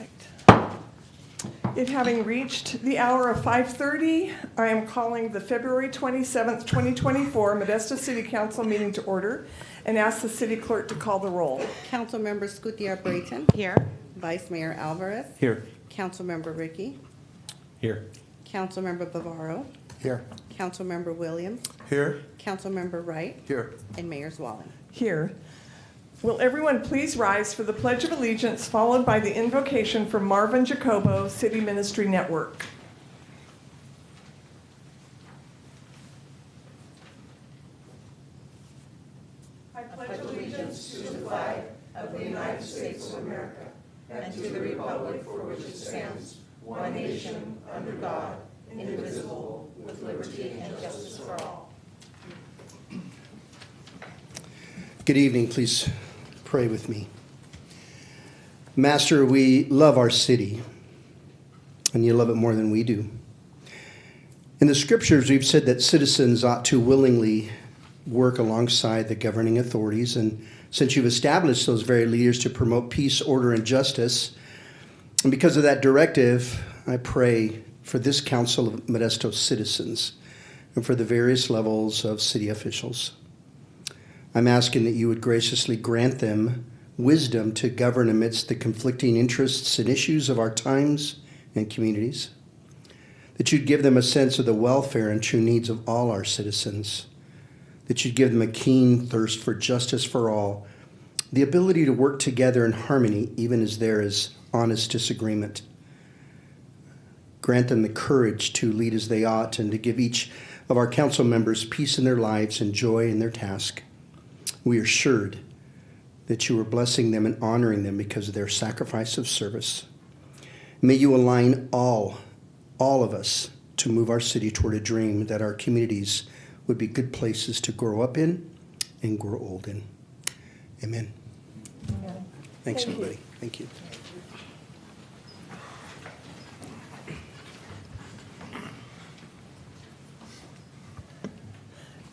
right. It having reached the hour of 5:30, I am calling the February 27th, 2024 Modesto City Council meeting to order and ask the city clerk to call the roll. Councilmember Scutier-Brayton. Here. Vice Mayor Alvarez. Here. Councilmember Ricky. Here. Councilmember Bavaro. Here. Councilmember Williams. Here. Councilmember Wright. Here. And Mayor Zwalin. Here. Will everyone please rise for the Pledge of Allegiance, followed by the invocation from Marvin Jacobo, City Ministry Network. I pledge allegiance to the flag of the United States of America and to the republic for which it stands, one nation, under God, indivisible, with liberty and justice for all. Good evening. Please pray with me. Master, we love our city, and you love it more than we do. In the scriptures, we've said that citizens ought to willingly work alongside the governing authorities, and since you've established those very leaders to promote peace, order, and justice, and because of that directive, I pray for this Council of Modesto citizens and for the various levels of city officials. I'm asking that you would graciously grant them wisdom to govern amidst the conflicting interests and issues of our times and communities, that you'd give them a sense of the welfare and true needs of all our citizens, that you'd give them a keen thirst for justice for all, the ability to work together in harmony even as there is honest disagreement. Grant them the courage to lead as they ought and to give each of our council members peace in their lives and joy in their task. We are assured that you are blessing them and honoring them because of their sacrifice of service. May you align all of us to move our city toward a dream that our communities would be good places to grow up in and grow old in. Amen. Amen. Thanks, Thank you. everybody. Thank you.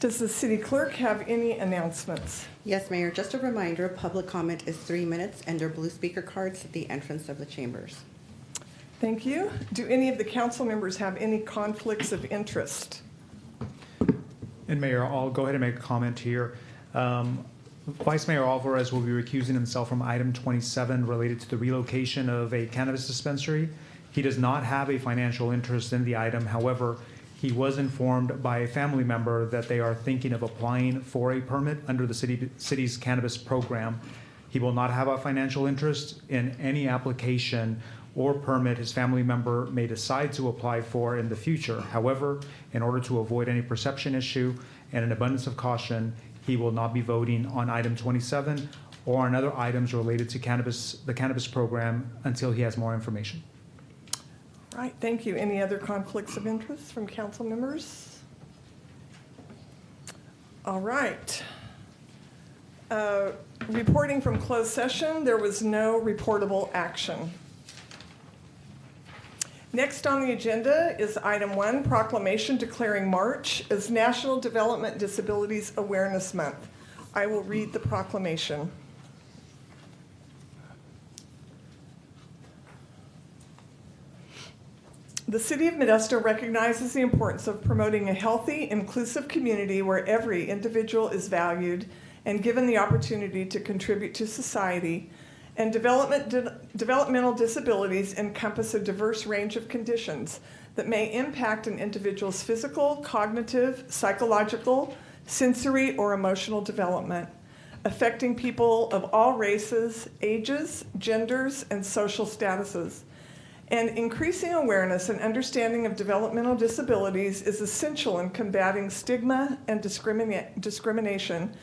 Does the city clerk have any announcements? Yes, Mayor, just a reminder, public comment is 3 minutes and there are blue speaker cards at the entrance of the chambers. Thank you. Do any of the council members have any conflicts of interest? And Mayor, I'll go ahead and make a comment here. Vice Mayor Alvarez will be recusing himself from item 27 related to the relocation of a cannabis dispensary. He does not have a financial interest in the item. However, he was informed by a family member that they are thinking of applying for a permit under the city's cannabis program. He will not have a financial interest in any application or permit his family member may decide to apply for in the future. However, in order to avoid any perception issue and an abundance of caution, he will not be voting on item 27 or on other items related to the cannabis program until he has more information. Right, thank you. Any other conflicts of interest from council members? All right. Reporting from closed session, there was no reportable action. Next on the agenda is item 1, proclamation declaring March as National Development Disabilities Awareness Month. I will read the proclamation. The City of Modesto recognizes the importance of promoting a healthy, inclusive community where every individual is valued and given the opportunity to contribute to society, and developmental disabilities encompass a diverse range of conditions that may impact an individual's physical, cognitive, psychological, sensory, or emotional development, affecting people of all races, ages, genders, and social statuses. And increasing awareness and understanding of developmental disabilities is essential in combating stigma and discrimination,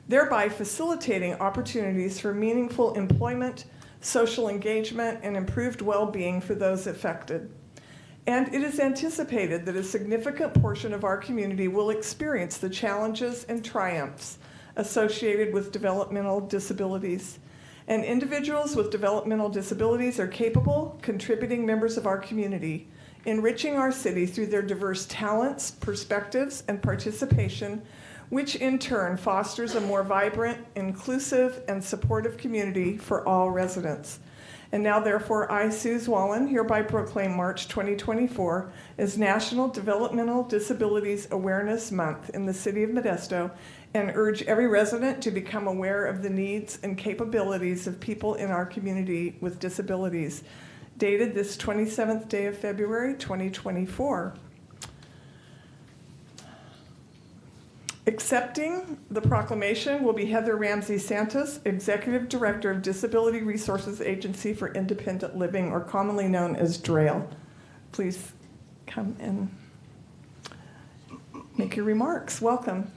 thereby facilitating opportunities for meaningful employment, social engagement, and improved well-being for those affected. And it is anticipated that a significant portion of our community will experience the challenges and triumphs associated with developmental disabilities. And individuals with developmental disabilities are capable, contributing members of our community, enriching our city through their diverse talents, perspectives, and participation, which in turn fosters a more vibrant, inclusive, and supportive community for all residents. And now therefore, I, Suze Wallen, hereby proclaim March 2024 as National Developmental Disabilities Awareness Month in the City of Modesto, and urge every resident to become aware of the needs and capabilities of people in our community with disabilities. Dated this 27th day of February, 2024. Accepting the proclamation will be Heather Ramsey Santos, Executive Director of Disability Resources Agency for Independent Living, or commonly known as DRAIL. Please come and make your remarks. Welcome.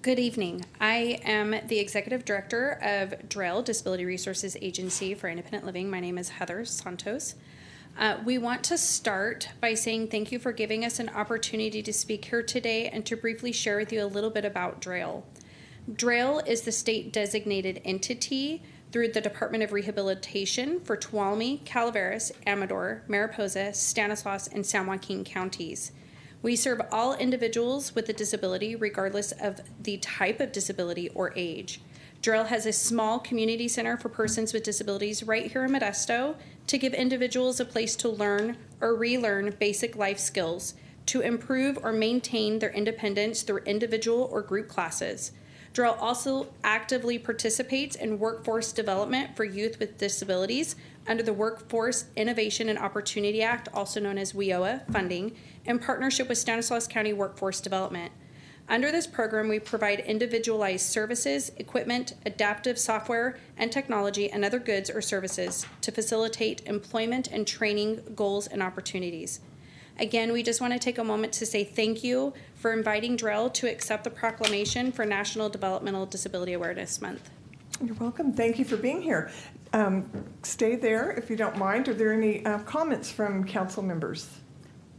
Good evening. I am the Executive Director of DRAIL, Disability Resources Agency for Independent Living. My name is Heather Santos. We want to start by saying thank you for giving us an opportunity to speak here today and to briefly share with you a little bit about DRAIL. DRAIL is the state designated entity through the Department of Rehabilitation for Tuolumne, Calaveras, Amador, Mariposa, Stanislaus, and San Joaquin counties. We serve all individuals with a disability regardless of the type of disability or age. DRAIL has a small community center for persons with disabilities right here in Modesto to give individuals a place to learn or relearn basic life skills, to improve or maintain their independence through individual or group classes. DRAIL also actively participates in workforce development for youth with disabilities under the Workforce Innovation and Opportunity Act, also known as WIOA funding, in partnership with Stanislaus County Workforce Development. Under this program, we provide individualized services, equipment, adaptive software and technology, and other goods or services to facilitate employment and training goals and opportunities. Again, we just want to take a moment to say thank you for inviting DRAIL to accept the proclamation for National Developmental Disability Awareness Month. You're welcome. Thank you for being here. Stay there if you don't mind. Are there any comments from council members?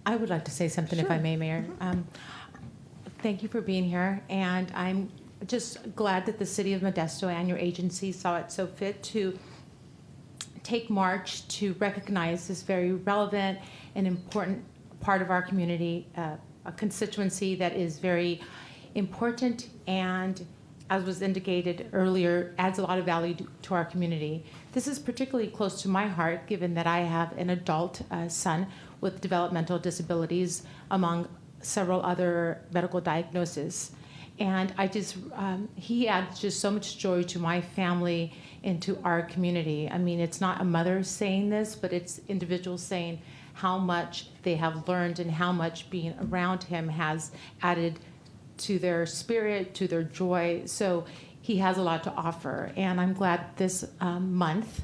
I would like to say something, if I may, Mayor. Thank you for being here, and I'm just glad that the City of Modesto and your agency saw it so fit to take March to recognize this very relevant and important part of our community, a constituency that is very important and, as was indicated earlier, adds a lot of value to our community. This is particularly close to my heart, given that I have an adult son with developmental disabilities, among several other medical diagnoses. And he adds just so much joy to my family and to our community. I mean, it's not a mother saying this, but it's individuals saying how much they have learned and how much being around him has added to their spirit, to their joy. So he has a lot to offer. And I'm glad this month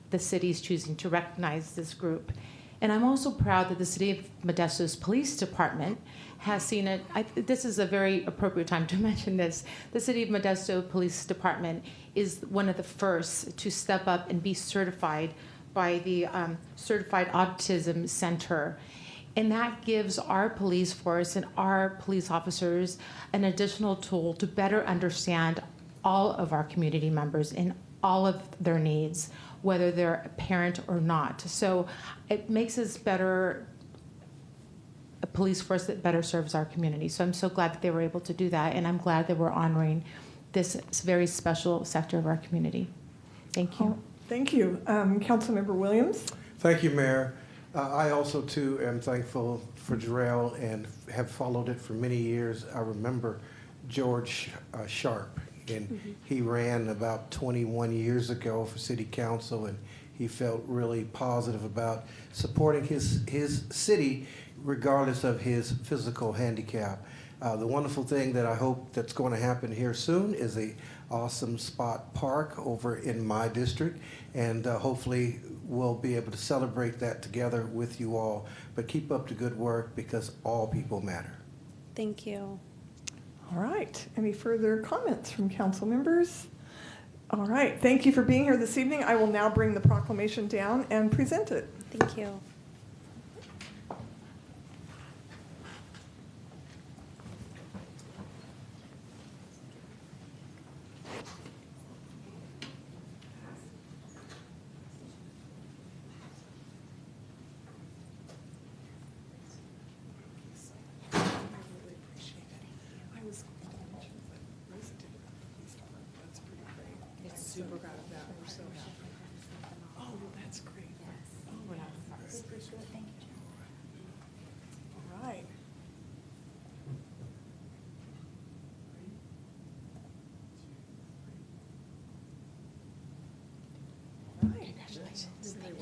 the city is choosing to recognize this group. And I'm also proud that the City of Modesto's Police Department has seen it. This is a very appropriate time to mention this. The City of Modesto Police Department is one of the first to step up and be certified by the Certified Autism Center. And that gives our police force and our police officers an additional tool to better understand all of our community members and all of their needs, whether they're a parent or not. So it makes us a police force that better serves our community. So I'm so glad that they were able to do that, and I'm glad that we're honoring this very special sector of our community. Thank you. Oh, thank you. Councilmember Williams? Thank you, Mayor. I also, too, am thankful for DRAIL and have followed it for many years. I remember George Sharp, and he ran about 21 years ago for city council, and he felt really positive about supporting his city regardless of his physical handicap. The wonderful thing that I hope that's going to happen here soon is a awesome spot park over in my district, and hopefully we'll be able to celebrate that together with you all. But keep up the good work, because all people matter. Thank you. All right. Any further comments from council members? All right. Thank you for being here this evening. I will now bring the proclamation down and present it. Thank you. Super proud of that. We're so happy.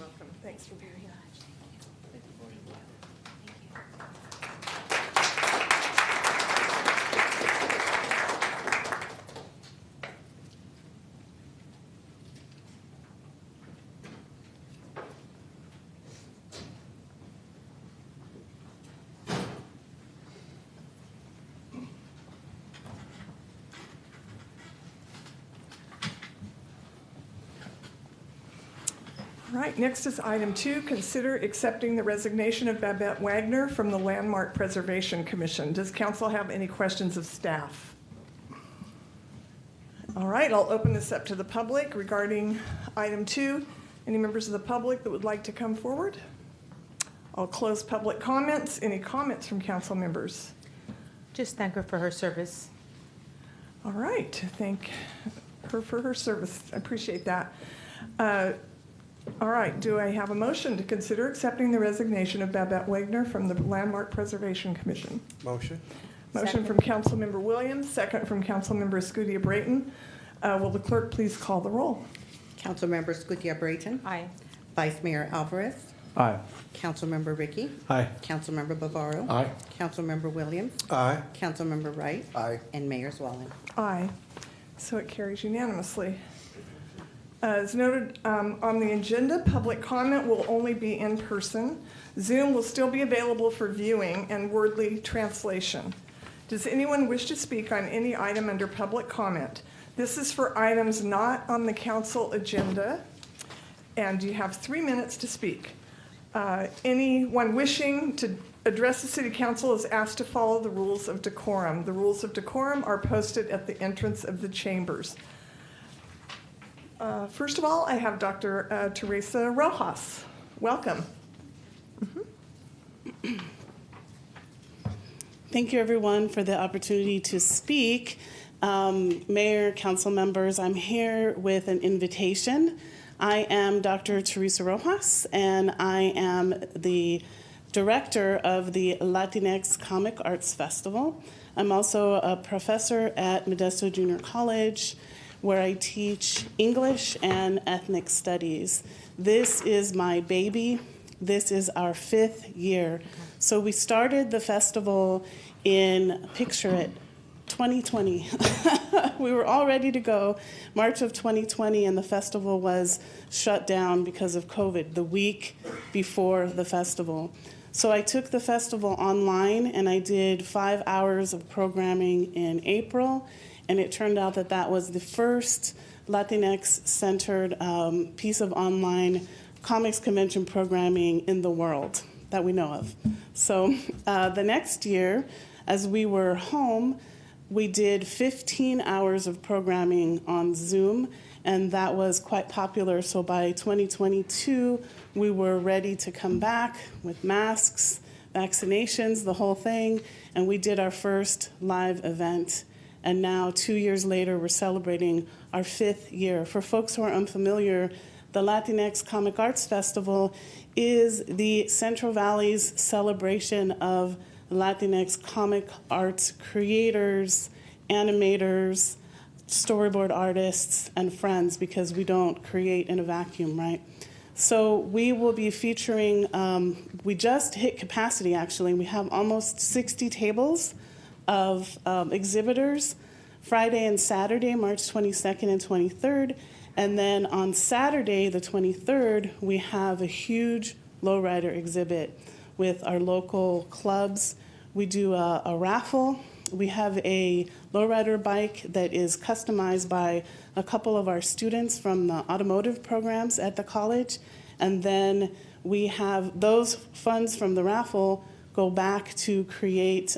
welcome. Thanks for being here. All right, next is item 2, consider accepting the resignation of Babette Wagner from the Landmark Preservation Commission. Does council have any questions of staff? All right, I'll open this up to the public regarding item 2. Any members of the public that would like to come forward? I'll close public comments. Any comments from council members? Just thank her for her service. All right, thank her for her service. I appreciate that. All right, do I have a motion to consider accepting the resignation of Babette Wagner from the Landmark Preservation Commission? Motion? Motion from Councilmember Williams, second from Councilmember Scudia Brayton. Will the clerk please call the roll? Councilmember Scudia Brayton. Aye. Vice Mayor Alvarez. Aye. Councilmember Ricky. Aye. Councilmember Bavaro. Aye. Councilmember Williams. Aye. Councilmember Wright. Aye. And Mayor Zwellen. Aye. So it carries unanimously. As noted on the agenda, public comment will only be in person. Zoom will still be available for viewing and wordly translation. Does anyone wish to speak on any item under public comment? This is for items not on the council agenda, and you have 3 minutes to speak. Anyone wishing to address the city council is asked to follow the rules of decorum. The rules of decorum are posted at the entrance of the chambers. First of all, I have Dr. Teresa Rojas. Welcome. Thank you, everyone, for the opportunity to speak. Mayor, council members, I'm here with an invitation. I am Dr. Teresa Rojas, and I am the director of the Latinx Comic Arts Festival. I'm also a professor at Modesto Junior College, where I teach English and ethnic studies. This is my baby. This is our 5th year. So we started the festival in, picture it, 2020. We were all ready to go, March of 2020, and the festival was shut down because of COVID the week before the festival. So I took the festival online and I did 5 hours of programming in April. And it turned out that that was the first Latinx-centered piece of online comics convention programming in the world that we know of. So the next year, as we were home, we did 15 hours of programming on Zoom, and that was quite popular. So by 2022, we were ready to come back with masks, vaccinations, the whole thing, and we did our first live event. And now, 2 years later, we're celebrating our 5th year. For folks who are unfamiliar, the Latinx Comic Arts Festival is the Central Valley's celebration of Latinx comic arts creators, animators, storyboard artists, and friends, because we don't create in a vacuum, right? So we will be featuring, we just hit capacity, actually. We have almost 60 tables of exhibitors, Friday and Saturday, March 22nd and 23rd. And then on Saturday, the 23rd, we have a huge lowrider exhibit with our local clubs. We do a raffle. We have a lowrider bike that is customized by a couple of our students from the automotive programs at the college. And then we have those funds from the raffle go back to create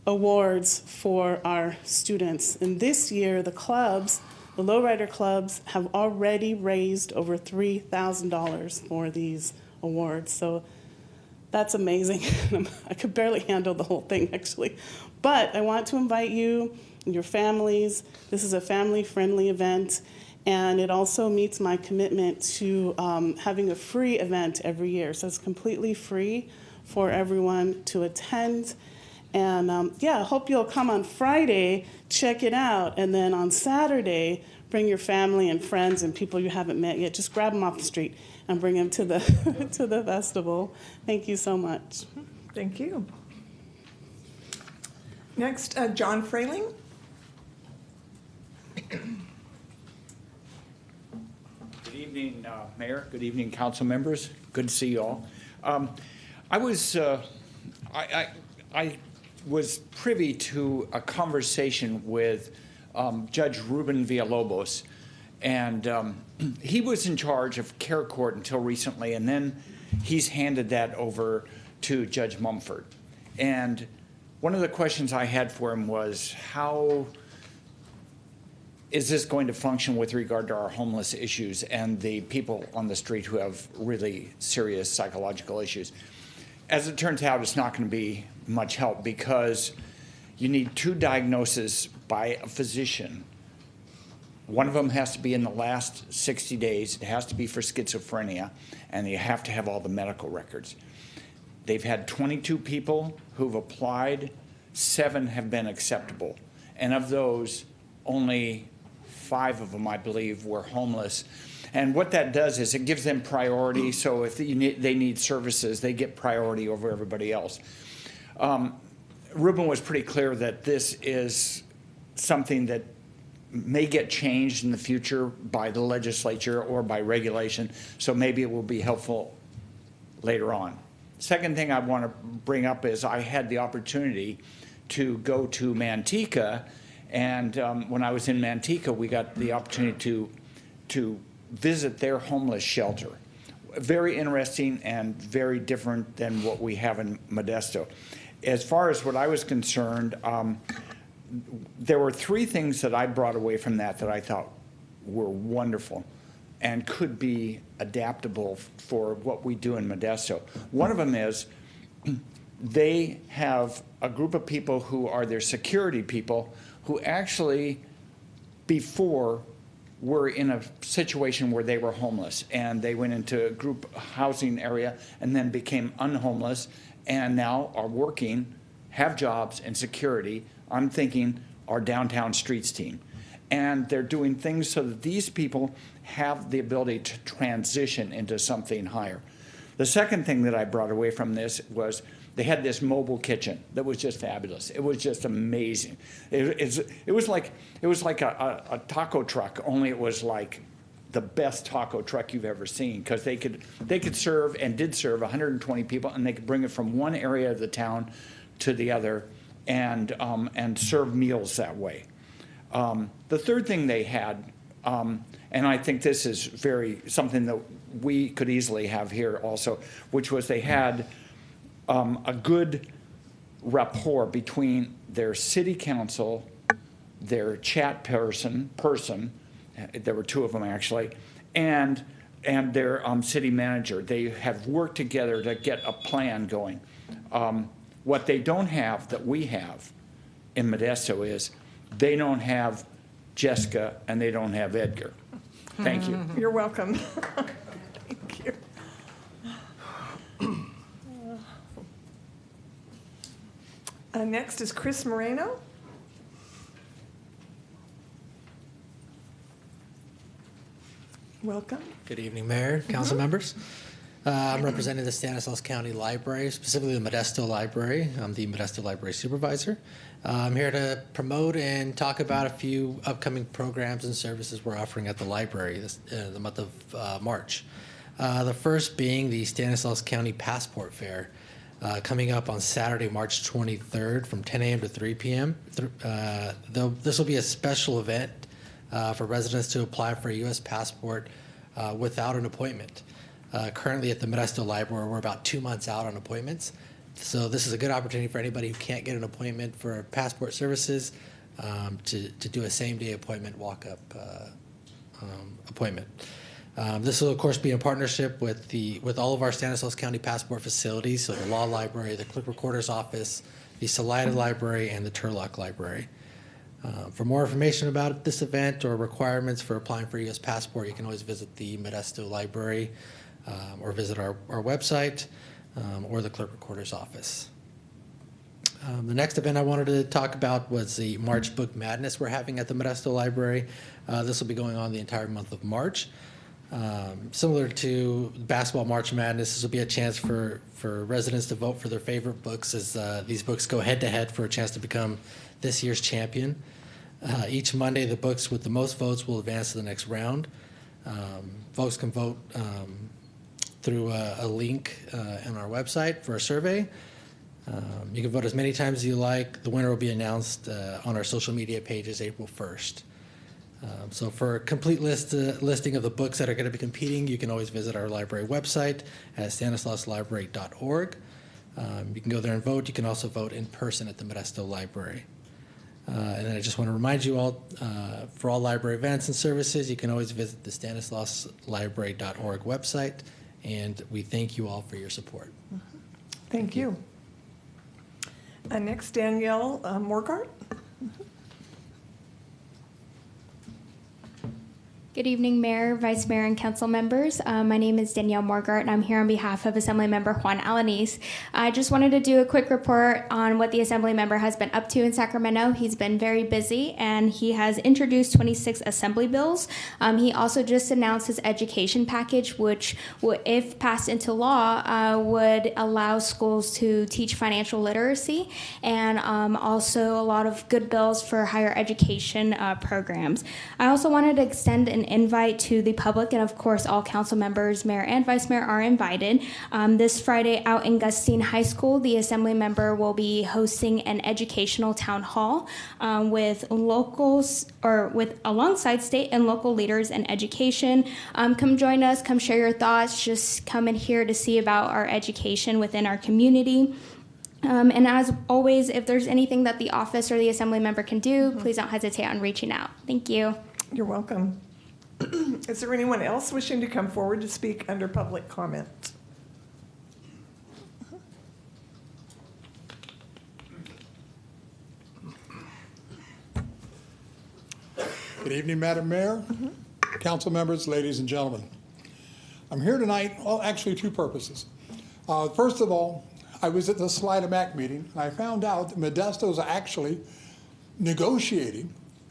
awards for our students. And this year, the clubs, the lowrider clubs, have already raised over $3,000 for these awards. So that's amazing. I could barely handle the whole thing, actually. But I want to invite you and your families. This is a family-friendly event, and it also meets my commitment to having a free event every year. So it's completely free for everyone to attend. And yeah, I hope you'll come on Friday, check it out, and then on Saturday, bring your family and friends and people you haven't met yet. Just grab them off the street and bring him to the to the festival. Thank you so much. Thank you. Next, John Frayling. Good evening, Mayor. Good evening, council members. Good to see you all. I was privy to a conversation with Judge Ruben Villalobos, and he was in charge of Care Court until recently, and then he's handed that over to Judge Mumford. And one of the questions I had for him was, how is this going to function with regard to our homeless issues and the people on the street who have really serious psychological issues? As it turns out, it's not going to be much help because you need 2 diagnoses by a physician. One of them has to be in the last 60 days. It has to be for schizophrenia, and you have to have all the medical records. They've had 22 people who've applied. 7 have been acceptable. And of those, only 5 of them, I believe, were homeless. And what that does is it gives them priority. So if they need services, they get priority over everybody else. Ruben was pretty clear that this is something that may get changed in the future by the legislature or by regulation. So maybe it will be helpful later on. Second thing I want to bring up is I had the opportunity to go to Manteca, and when I was in Manteca, we got the opportunity to visit their homeless shelter. Very interesting and very different than what we have in Modesto. As far as what I was concerned, there were 3 things that I brought away from that I thought were wonderful and could be adaptable for what we do in Modesto. One of them is they have a group of people who are their security people who actually before were in a situation where they were homeless, and they went into a group housing area and then became unhomeless and now are working, have jobs and security. I'm thinking our downtown streets team. And they're doing things so that these people have the ability to transition into something higher. The second thing that I brought away from this was they had this mobile kitchen that was just fabulous. It was just amazing. It was like a taco truck, only it was like the best taco truck you've ever seen, because they could serve and did serve 120 people, and they could bring it from one area of the town to the other and serve meals that way. The third thing they had, and I think this is something that we could easily have here also, which was they had a good rapport between their city council, their chat person, there were 2 of them actually, and their city manager. They have worked together to get a plan going. What they don't have that we have in Modesto is they don't have Jessica and they don't have Edgar. Thank you. You're welcome. Thank you. Next is Chris Moreno. Welcome. Good evening, Mayor, council members. I'm representing the Stanislaus County Library, specifically the Modesto Library. I'm the Modesto Library Supervisor. I'm here to promote and talk about a few upcoming programs and services we're offering at the library the month of March. The first being the Stanislaus County Passport Fair, coming up on Saturday, March 23rd from 10 a.m. to 3 p.m. This will be a special event for residents to apply for a U.S. passport without an appointment. Currently at the Modesto Library, we're about 2 months out on appointments. So this is a good opportunity for anybody who can't get an appointment for passport services to do a same-day appointment, walk-up appointment. This will, of course, be in partnership with all of our Stanislaus County passport facilities, so the Law Library, the Clerk Recorder's Office, the Salida Library, and the Turlock Library. For more information about this event or requirements for applying for a U.S. passport, you can always visit the Modesto Library or visit our website or the Clerk Recorder's Office. The next event I wanted to talk about was the March Book Madness we're having at the Modesto Library. This will be going on the entire month of March. Similar to basketball March Madness, this will be a chance for residents to vote for their favorite books as these books go head-to-head for a chance to become this year's champion. Each Monday, the books with the most votes will advance to the next round. Folks can vote through a link on our website for a survey. You can vote as many times as you like. The winner will be announced on our social media pages April 1st. So for a complete listing of the books that are going to be competing, you can always visit our library website at stanislauslibrary.org. You can go there and vote. You can also vote in person at the Modesto Library. And then I just want to remind you all, for all library events and services, you can always visit the stanislauslibrary.org website. And we thank you all for your support. Thank you. Next, Danielle Morgart. Good evening, Mayor, Vice Mayor, and Council members. My name is Danielle Morgart, and I'm here on behalf of Assemblymember Juan Alanis. I just wanted to do a quick report on what the Assemblymember has been up to in Sacramento. He's been very busy, and he has introduced 26 Assembly bills. He also just announced his education package, which, if passed into law, would allow schools to teach financial literacy, and also a lot of good bills for higher education programs. I also wanted to extend an invite to the public, and of course all council members, mayor and vice mayor are invited. This Friday out in Gustine High School, the assembly member will be hosting an educational town hall with locals, or with alongside state and local leaders in education. Come join us, come share your thoughts, just come in here to see about our education within our community. And as always, if there's anything that the office or the assembly member can do, please don't hesitate on reaching out. Thank you. You're welcome. Is there anyone else wishing to come forward to speak under public comment? Good evening, Madam Mayor, council members, ladies and gentlemen. I'm here tonight, well, actually two purposes. First of all, I was at the Salida MAC meeting, and I found out that Modesto is actually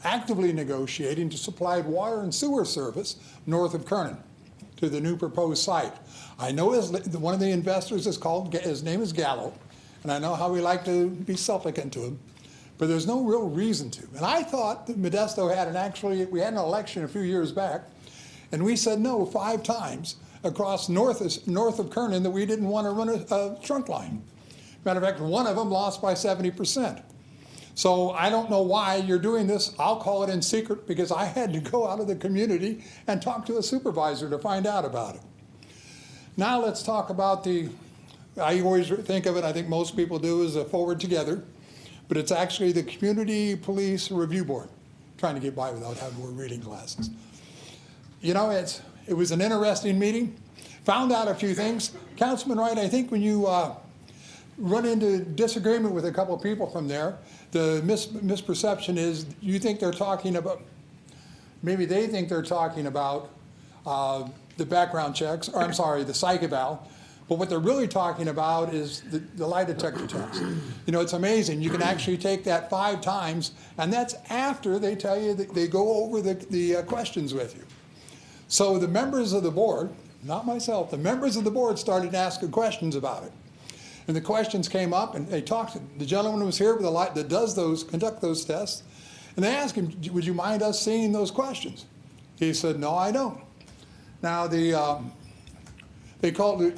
actively negotiating to supply water and sewer service north of Kernan to the new proposed site. I know one of the investors his name is Gallo, and I know how we like to be supplicant to him, but there's no real reason to. And I thought that Modesto we had an election a few years back, and we said no 5 times across north of Kernan that we didn't want to run a trunk line. Matter of fact, one of them lost by 70%. So I don't know why you're doing this. I'll call it in secret because I had to go out of the community and talk to a supervisor to find out about it. Now let's talk about I always think of it, I think most people do, as a Forward Together, but it's actually the Community Police Review Board. I'm trying to get by without having to wear reading glasses. You know, it was an interesting meeting. Found out a few things. Councilman Wright, I think when you run into disagreement with a couple of people from there, the misperception is you think they're talking about, maybe they think they're talking about the background checks, or I'm sorry, the psych eval, but what they're really talking about is the lie detector test. You know, it's amazing. You can actually take that 5 times, and that's after they tell you that they go over the questions with you. So the members of the board, not myself, the members of the board started asking questions about it. And the questions came up, and they talked. The gentleman who was here that conduct those tests, and they asked him, "Would you mind us seeing those questions?" He said, "No, I don't." Now they called it.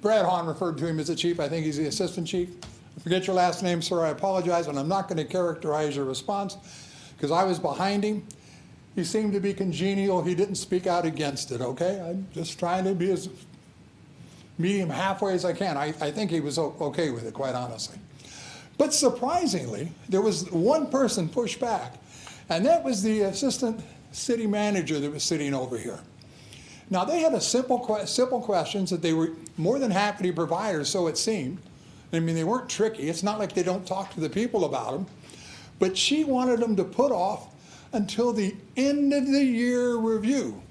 Brad Hahn referred to him as the chief. I think he's the assistant chief. I forget your last name, sir. I apologize, and I'm not going to characterize your response because I was behind him. He seemed to be congenial. He didn't speak out against it. Okay, I'm just trying to be as meet him halfway as I can. I think he was okay with it, quite honestly. But surprisingly, there was one person pushed back, and that was the assistant city manager that was sitting over here. Now, they had simple questions that they were more than happy to provide her, so it seemed. I mean, they weren't tricky. It's not like they don't talk to the people about them. But she wanted them to put off until the end of the year review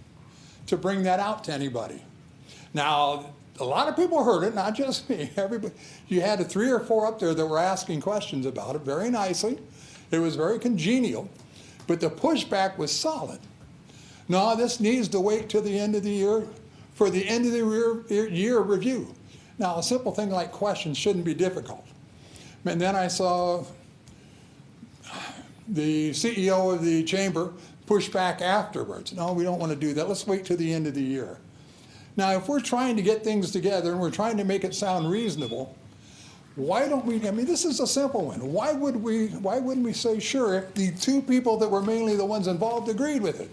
to bring that out to anybody. Now, a lot of people heard it, not just me. Everybody. You had 3 or 4 up there that were asking questions about it very nicely. It was very congenial, but the pushback was solid. No, this needs to wait till the end of the year for the end of the year review. Now, a simple thing like questions shouldn't be difficult. And then I saw the CEO of the chamber push back afterwards. No, we don't want to do that. Let's wait till the end of the year. Now, if we're trying to get things together and we're trying to make it sound reasonable, why don't we, I mean, this is a simple one. Why wouldn't we say, sure, if the two people that were mainly the ones involved agreed with it?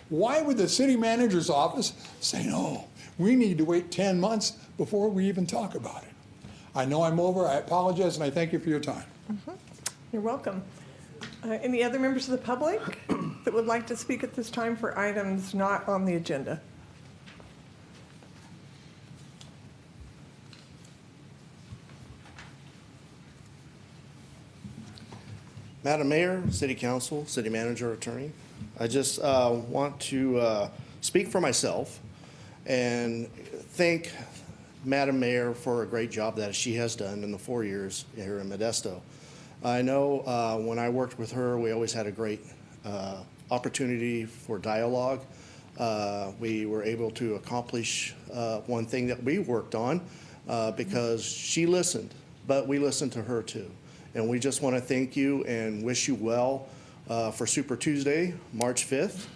Why would the city manager's office say, no, we need to wait 10 months before we even talk about it? I know I'm over, I apologize, and I thank you for your time. You're welcome. Any other members of the public that would like to speak at this time for items not on the agenda? Madam Mayor, City Council, City Manager, Attorney, I just want to speak for myself and thank Madam Mayor for a great job that she has done in the 4 years here in Modesto. I know when I worked with her, we always had a great opportunity for dialogue. We were able to accomplish one thing that we worked on because she listened, but we listened to her too. And we just want to thank you and wish you well for Super Tuesday, March 5th,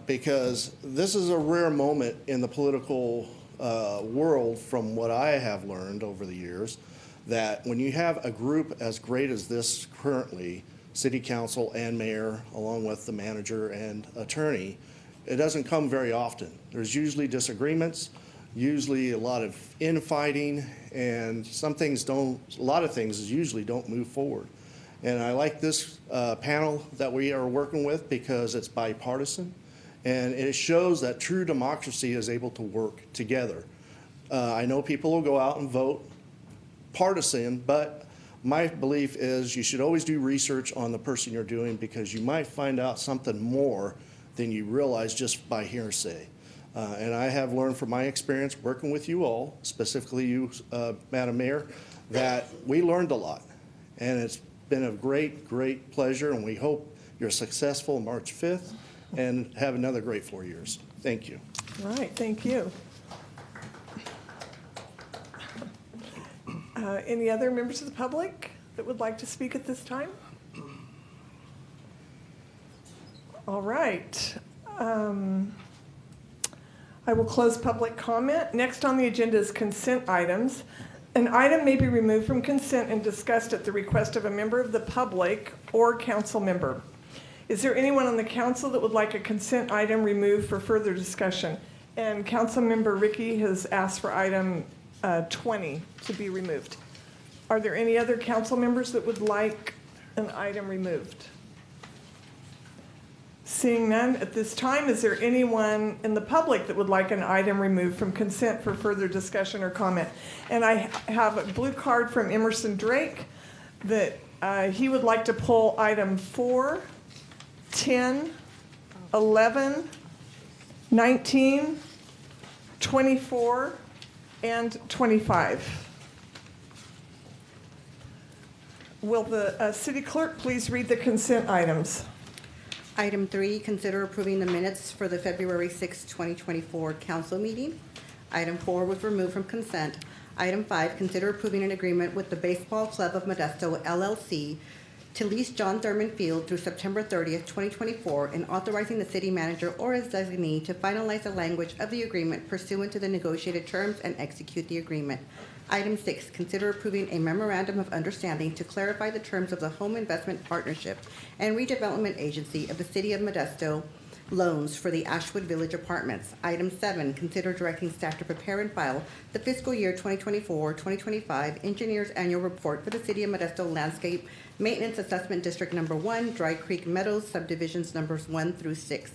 because this is a rare moment in the political world from what I have learned over the years, that when you have a group as great as this currently, City Council and Mayor, along with the manager and attorney, it doesn't come very often. There's usually disagreements, usually a lot of infighting, and a lot of things usually don't move forward. And I like this panel that we are working with because it's bipartisan, and it shows that true democracy is able to work together. I know people will go out and vote partisan, but my belief is you should always do research on the person you're doing, because you might find out something more than you realize just by hearsay. And I have learned from my experience working with you all, specifically you, Madam Mayor, that we learned a lot. And it's been a great, great pleasure, and we hope you're successful March 5th and have another great 4 years. Thank you. All right, thank you. Any other members of the public that would like to speak at this time? All right. I will close public comment. Next on the agenda is consent items. An item may be removed from consent and discussed at the request of a member of the public or council member. Is there anyone on the council that would like a consent item removed for further discussion? And council member Ricky has asked for item 20 to be removed. Are there any other council members that would like an item removed? Seeing none at this time, is there anyone in the public that would like an item removed from consent for further discussion or comment? And I have a blue card from Emerson Drake that he would like to pull item 4, 10, 11, 19, 24, and 25. Will the city clerk please read the consent items? Item 3, consider approving the minutes for the February 6, 2024 council meeting. Item 4 was removed from consent. Item 5, consider approving an agreement with the Baseball Club of Modesto, LLC, to lease John Thurman Field through September 30th, 2024, and authorizing the city manager or his designee to finalize the language of the agreement pursuant to the negotiated terms and execute the agreement. Item 6, consider approving a memorandum of understanding to clarify the terms of the Home Investment Partnership and Redevelopment Agency of the City of Modesto loans for the Ashwood Village Apartments. Item 7, consider directing staff to prepare and file the fiscal year 2024-2025 engineer's annual report for the City of Modesto Landscape Maintenance Assessment District Number 1, Dry Creek Meadows, subdivisions numbers 1 through 6.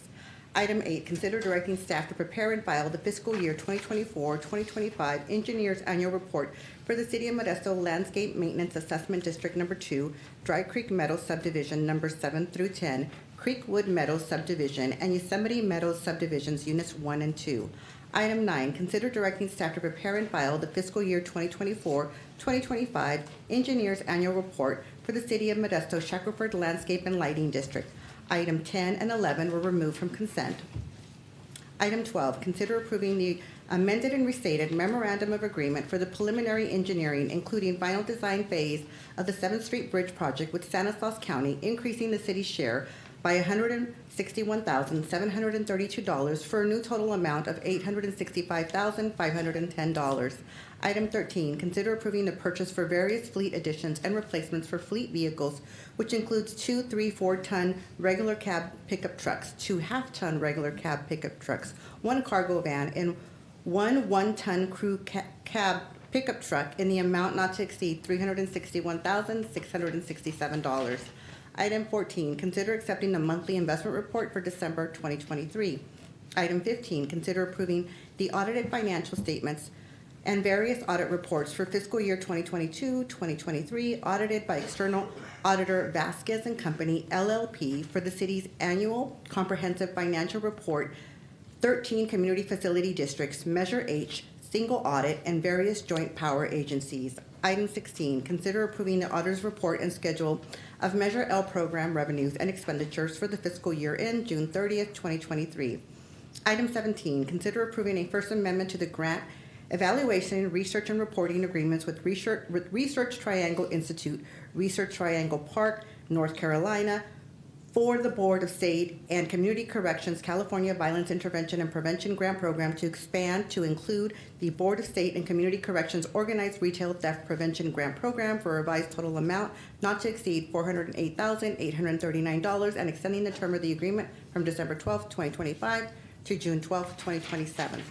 Item 8, consider directing staff to prepare and file the fiscal year 2024-2025 engineer's annual report for the City of Modesto Landscape Maintenance Assessment District Number 2, Dry Creek Meadows subdivision numbers 7 through 10, Creekwood Meadows subdivision, and Yosemite Meadows subdivisions units 1 and 2. Item 9, consider directing staff to prepare and file the fiscal year 2024-2025 engineer's annual report for the City of Modesto Shackelford Landscape and Lighting District. Item 10 and 11 were removed from consent. Item 12, consider approving the amended and restated memorandum of agreement for the preliminary engineering, including final design phase of the 7th Street Bridge project with Stanislaus County, increasing the city's share by $161,732 for a new total amount of $865,510. Item 13, consider approving the purchase for various fleet additions and replacements for fleet vehicles, which includes 2 3/4-ton regular cab pickup trucks, 2 half-ton regular cab pickup trucks, 1 cargo van, and 1 1-ton crew cab pickup truck in the amount not to exceed $361,667. Item 14, consider accepting the monthly investment report for December 2023. Item 15, consider approving the audited financial statements and various audit reports for fiscal year 2022-2023 audited by external auditor Vasquez and Company, LLP, for the city's annual comprehensive financial report, 13 community facility districts, Measure H, single audit, and various joint power agencies. Item 16, consider approving the auditor's report and schedule of Measure L program revenues and expenditures for the fiscal year end June 30th, 2023. Item 17, consider approving a First Amendment to the grant evaluation, research, and reporting agreements with Research Triangle Institute, Research Triangle Park, North Carolina, for the Board of State and Community Corrections California Violence Intervention and Prevention Grant Program to expand to include the Board of State and Community Corrections Organized Retail Theft Prevention Grant Program for a revised total amount not to exceed $408,839 and extending the term of the agreement from December 12th, 2025 to June 12th, 2027.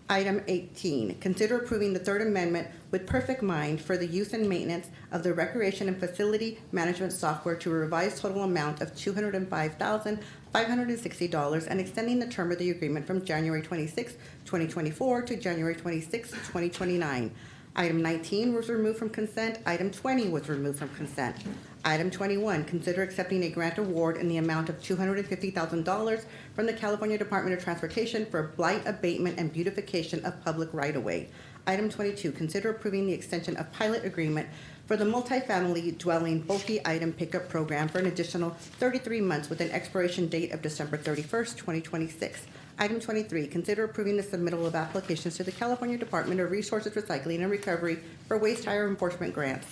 Item 18, consider approving the Third Amendment with Perfect Mind for the use and maintenance of the recreation and facility management software to a revised total amount of $205,560 and extending the term of the agreement from January 26, 2024 to January 26, 2029. Item 19 was removed from consent. Item 20 was removed from consent. Item 21, consider accepting a grant award in the amount of $250,000 from the California Department of Transportation for blight abatement and beautification of public right-of-way. Item 22, consider approving the extension of pilot agreement for the multifamily dwelling bulky item pickup program for an additional 33 months with an expiration date of December 31st, 2026. Item 23, consider approving the submittal of applications to the California Department of Resources Recycling and Recovery for waste hire enforcement grants.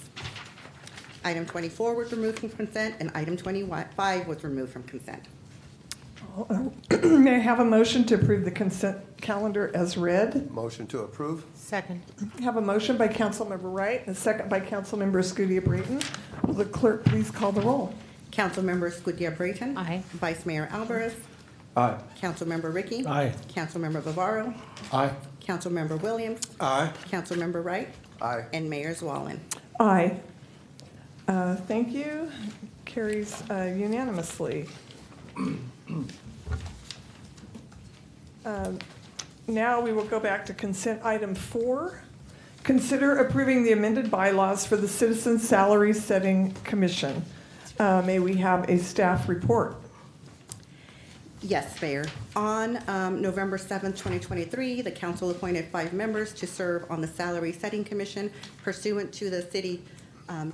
Item 24 was removed from consent, and item 25 was removed from consent. May I have a motion to approve the consent calendar as read? Motion to approve. Second. I have a motion by Councilmember Wright and a second by Councilmember Escudilla-Brayton. Will the clerk please call the roll? Councilmember Escudilla-Brayton. Aye. Vice Mayor Alvarez. Aye. Councilmember Ricky. Aye. Councilmember Bavaro. Aye. Councilmember Williams. Aye. Councilmember Wright. Aye. And Mayor Zwalin. Aye. Thank you. Carries unanimously. Now we will go back to consent item 4. Consider approving the amended bylaws for the Citizen Salary Setting Commission. May we have a staff report? Yes, Mayor. On November 7th, 2023, the council appointed 5 members to serve on the Salary Setting Commission pursuant to the city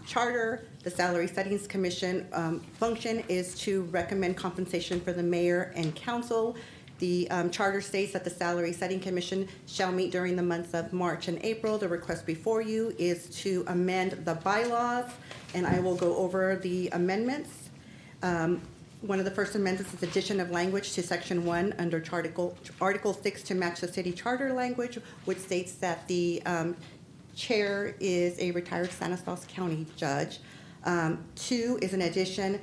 charter. The Salary Settings Commission function is to recommend compensation for the mayor and council. The charter states that the Salary Setting Commission shall meet during the months of March and April. The request before you is to amend the bylaws, and I will go over the amendments. One of the first amendments is addition of language to Section 1 under Article 6 to match the city charter language, which states that the chair is a retired Stanislaus County judge. 2 is an addition,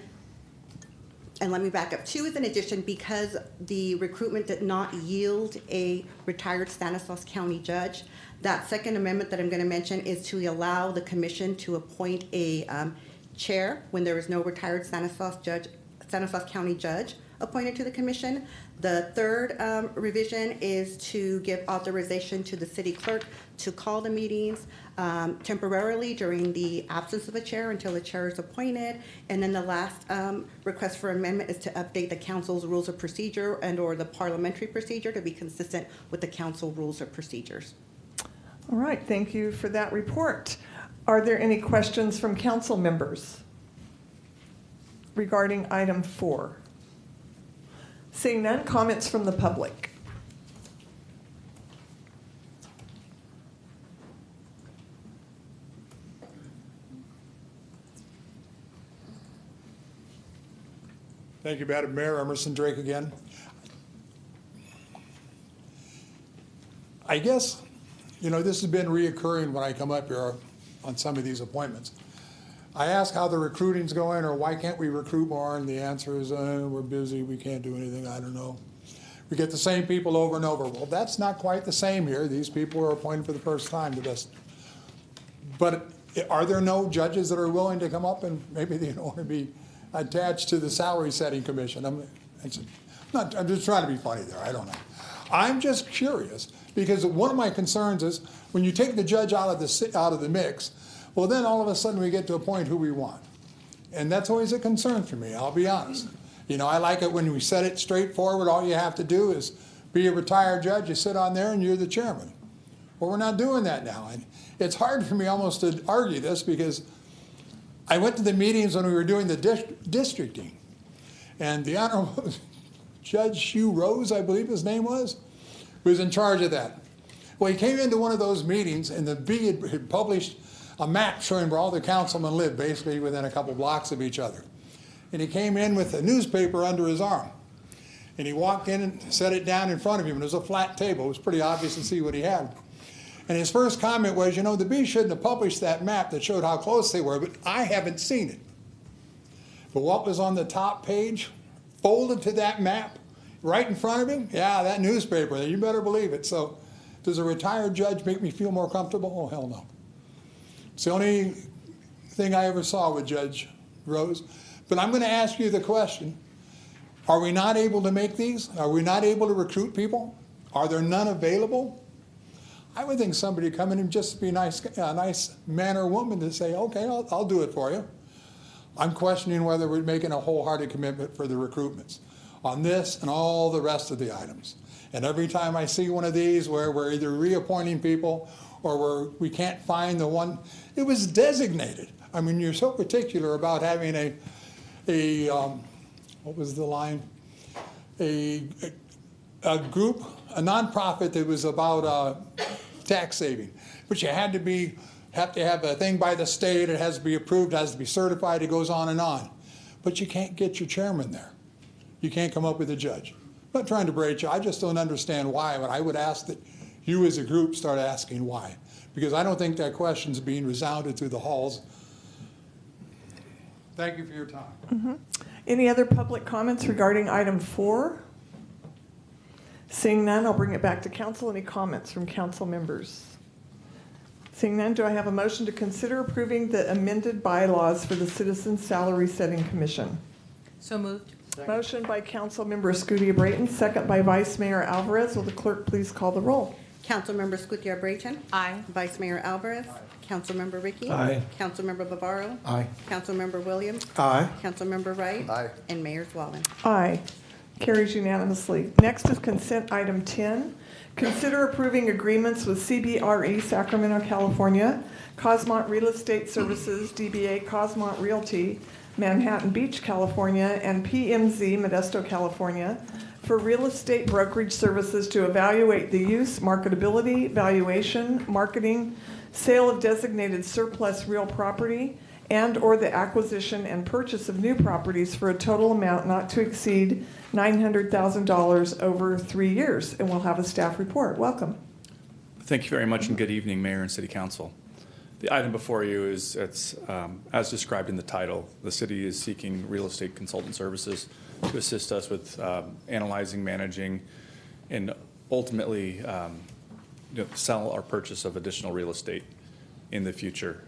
and let me back up. 2 is an addition because the recruitment did not yield a retired Stanislaus County judge. That second amendment that I'm going to mention is to allow the commission to appoint a chair when there is no retired Stanislaus County judge appointed to the commission. The third revision is to give authorization to the city clerk to call the meetings temporarily during the absence of a chair until a chair is appointed. And then the last request for amendment is to update the council's rules of procedure and or the parliamentary procedure to be consistent with the council rules of procedures. All right, thank you for that report. Are there any questions from council members? regarding item 4? Seeing none, comments from the public. Thank you, Madam Mayor. Emerson Drake again. I guess, this has been reoccurring when I come up here on some of these appointments. I ask how the recruiting's going, or why can't we recruit more, and the answer is, we're busy, we can't do anything, I don't know. We get the same people over and over. Well, that's not quite the same here. These people are appointed for the first time to this. But are there no judges that are willing to come up, and maybe they don't want to be attached to the salary setting commission? I'm just trying to be funny there, I don't know. I'm just curious, because one of my concerns is when you take the judge out of the mix, well, then all of a sudden we get to appoint who we want. And that's always a concern for me, I'll be honest. I like it when we set it straightforward. All you have to do is be a retired judge, you sit on there and you're the chairman. Well, we're not doing that now. And it's hard for me almost to argue this, because I went to the meetings when we were doing the districting. And the Honorable Judge Hugh Rose, I believe his name was in charge of that. Well, he came into one of those meetings, and the B had published a map showing where all the councilmen lived, basically within a couple blocks of each other. And he came in with a newspaper under his arm. And he walked in and set it down in front of him. And it was a flat table. It was pretty obvious to see what he had. And his first comment was, the B shouldn't have published that map that showed how close they were, but I haven't seen it. But what was on the top page, folded to that map, right in front of him? Yeah, that newspaper, you better believe it. So does a retired judge make me feel more comfortable? Oh, hell no. It's the only thing I ever saw with Judge Rose. But I'm going to ask you the question, are we not able to make these? Are we not able to recruit people? Are there none available? I would think somebody come in and just be a nice man or woman to say, okay, I'll do it for you. I'm questioning whether we're making a wholehearted commitment for the recruitments on this and all the rest of the items. And every time I see one of these where we're either reappointing people or where we can't find the one, it was designated. I mean, you're so particular about having what was the line? A group, a nonprofit that was about tax saving. But you have to have a thing by the state, it has to be approved, it has to be certified, it goes on and on. But you can't get your chairman there. You can't come up with a judge. I'm not trying to break you, I just don't understand why, but I would ask that you as a group start asking why. Because I don't think that question's being resounded through the halls. Thank you for your time. Mm-hmm. Any other public comments regarding item 4? Seeing none, I'll bring it back to council. Any comments from council members? Seeing none, do I have a motion to consider approving the amended bylaws for the Citizens Salary Setting Commission? So moved. Motion by Councilmember Escutia-Brayton, second by Vice Mayor Alvarez. Will the clerk please call the roll? Councilmember Escutia-Brayton. Aye. Vice Mayor Alvarez. Councilmember Ricky. Aye. Councilmember Bavaro. Aye. Councilmember Williams. Aye. Councilmember Wright. Aye. And Mayor Zwallen. Aye. Carries unanimously. Next is consent item 10. Consider approving agreements with CBRE Sacramento, California, Cosmont Real Estate Services, DBA Cosmont Realty, Manhattan Beach, California, and PMZ Modesto, California, for real estate brokerage services to evaluate the use, marketability, valuation, marketing, sale of designated surplus real property, and or the acquisition and purchase of new properties for a total amount not to exceed $900,000 over 3 years. And we'll have a staff report. Welcome. Thank you very much, and good evening, Mayor and City Council. The item before you is, as described in the title, the city is seeking real estate consultant services to assist us with analyzing, managing, and ultimately sell or purchase of additional real estate in the future.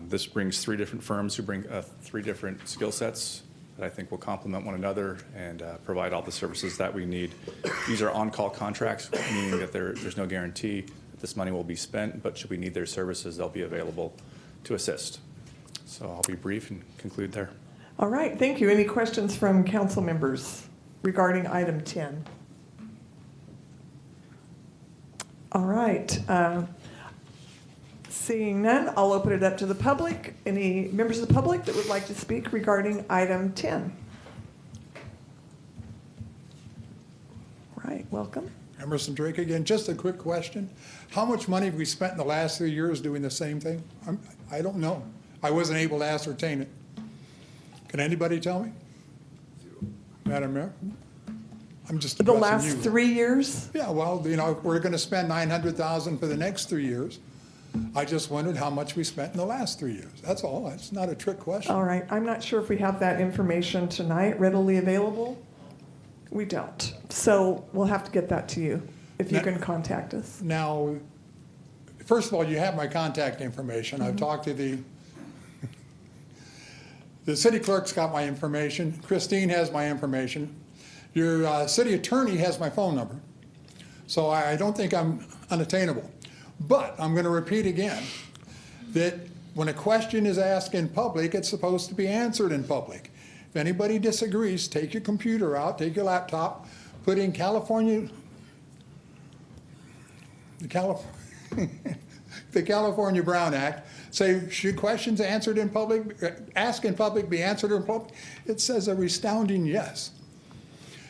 This brings 3 different firms who bring 3 different skill sets that I think will complement one another and provide all the services that we need. These are on-call contracts, meaning that there's no guarantee that this money will be spent, but should we need their services, they'll be available to assist. So I'll be brief and conclude there. All right, thank you. Any questions from council members regarding item 10? All right. Seeing none, I'll open it up to the public. Any members of the public that would like to speak regarding item 10? Right, welcome. Emerson Drake again. Just a quick question. How much money have we spent in the last 3 years doing the same thing? I don't know. I wasn't able to ascertain it. Can anybody tell me? Madam Mayor? I'm just The addressing last you. 3 years? Yeah, well, we're going to spend $900,000 for the next 3 years. I just wondered how much we spent in the last 3 years. That's all. It's not a trick question. All right, I'm not sure if we have that information tonight readily available. We don't. So we'll have to get that to you if you can contact us. Now, first of all, you have my contact information. I've talked to the city clerk's got my information. Christine has my information. Your city attorney has my phone number. So I don't think I'm unattainable. But I'm going to repeat again that when a question is asked in public, it's supposed to be answered in public. If anybody disagrees, take your computer out, take your laptop, put in the California Brown Act, say, should questions answered in public, asked in public, be answered in public? It says a resounding yes.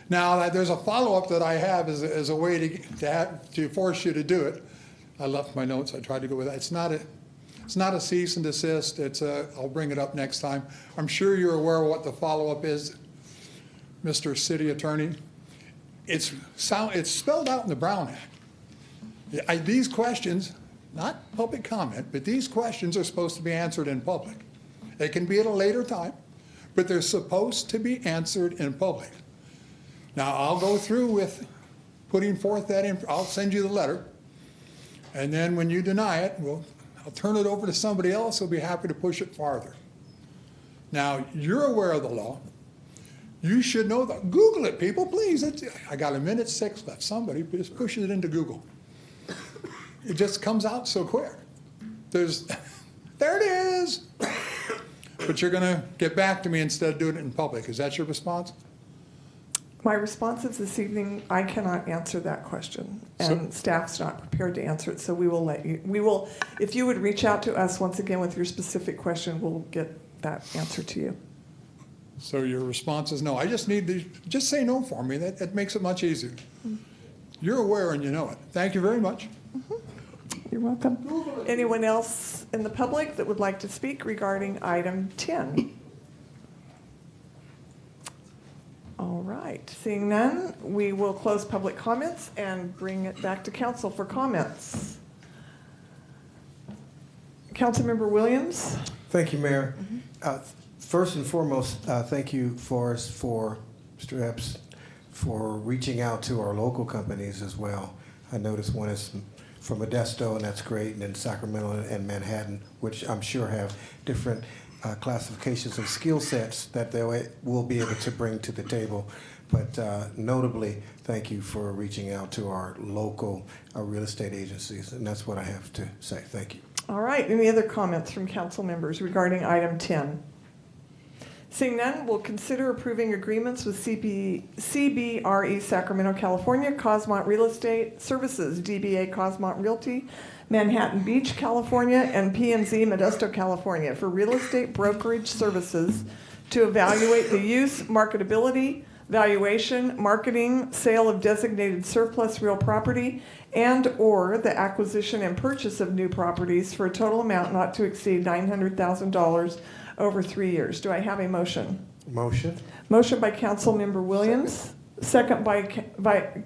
Now, there's a follow-up that I have as a way to force you to do it. I left my notes. I tried to go with that. It's not a cease and desist. I'll bring it up next time. I'm sure you're aware of what the follow-up is, Mr. City Attorney. It's spelled out in the Brown Act. These questions, not public comment, but these questions are supposed to be answered in public. They can be at a later time, but they're supposed to be answered in public. Now, I'll go through with putting forth I'll send you the letter, and then when you deny it, I'll turn it over to somebody else who'll be happy to push it farther. Now, you're aware of the law. You should know that. Google it, people, please. I got 1:06 left. Somebody just pushes it into Google. It just comes out so quick. There it is. But you're going to get back to me instead of doing it in public. Is that your response? My response is this evening, I cannot answer that question, and staff's not prepared to answer it, so we will if you would reach out to us once again with your specific question, we'll get that answer to you. So your response is no. I just need to, just say no for me. That makes it much easier. You're aware and you know it. Thank you very much. You're welcome. Anyone else in the public that would like to speak regarding item 10? All right, seeing none, we will close public comments and bring it back to council for comments. Councilmember Williams. Thank you, Mayor. First and foremost, thank you, Forrest, for Mr. Epps, for reaching out to our local companies as well. I noticed one is from Modesto, and that's great, and then Sacramento and Manhattan, which I'm sure have different classifications and skill sets that they will be able to bring to the table. But notably, thank you for reaching out to our local real estate agencies, and that's what I have to say. Thank you. All right, any other comments from council members regarding item 10? Seeing none, we'll consider approving agreements with CBRE Sacramento, California, Cosmont Real Estate Services, DBA Cosmont Realty, Manhattan Beach, California, and PNZ Modesto, California, for real estate brokerage services to evaluate the use, marketability, valuation, marketing, sale of designated surplus real property, and/or the acquisition and purchase of new properties for a total amount not to exceed $900,000 over 3 years. Do I have a motion? Motion. Motion by Councilmember Williams, second by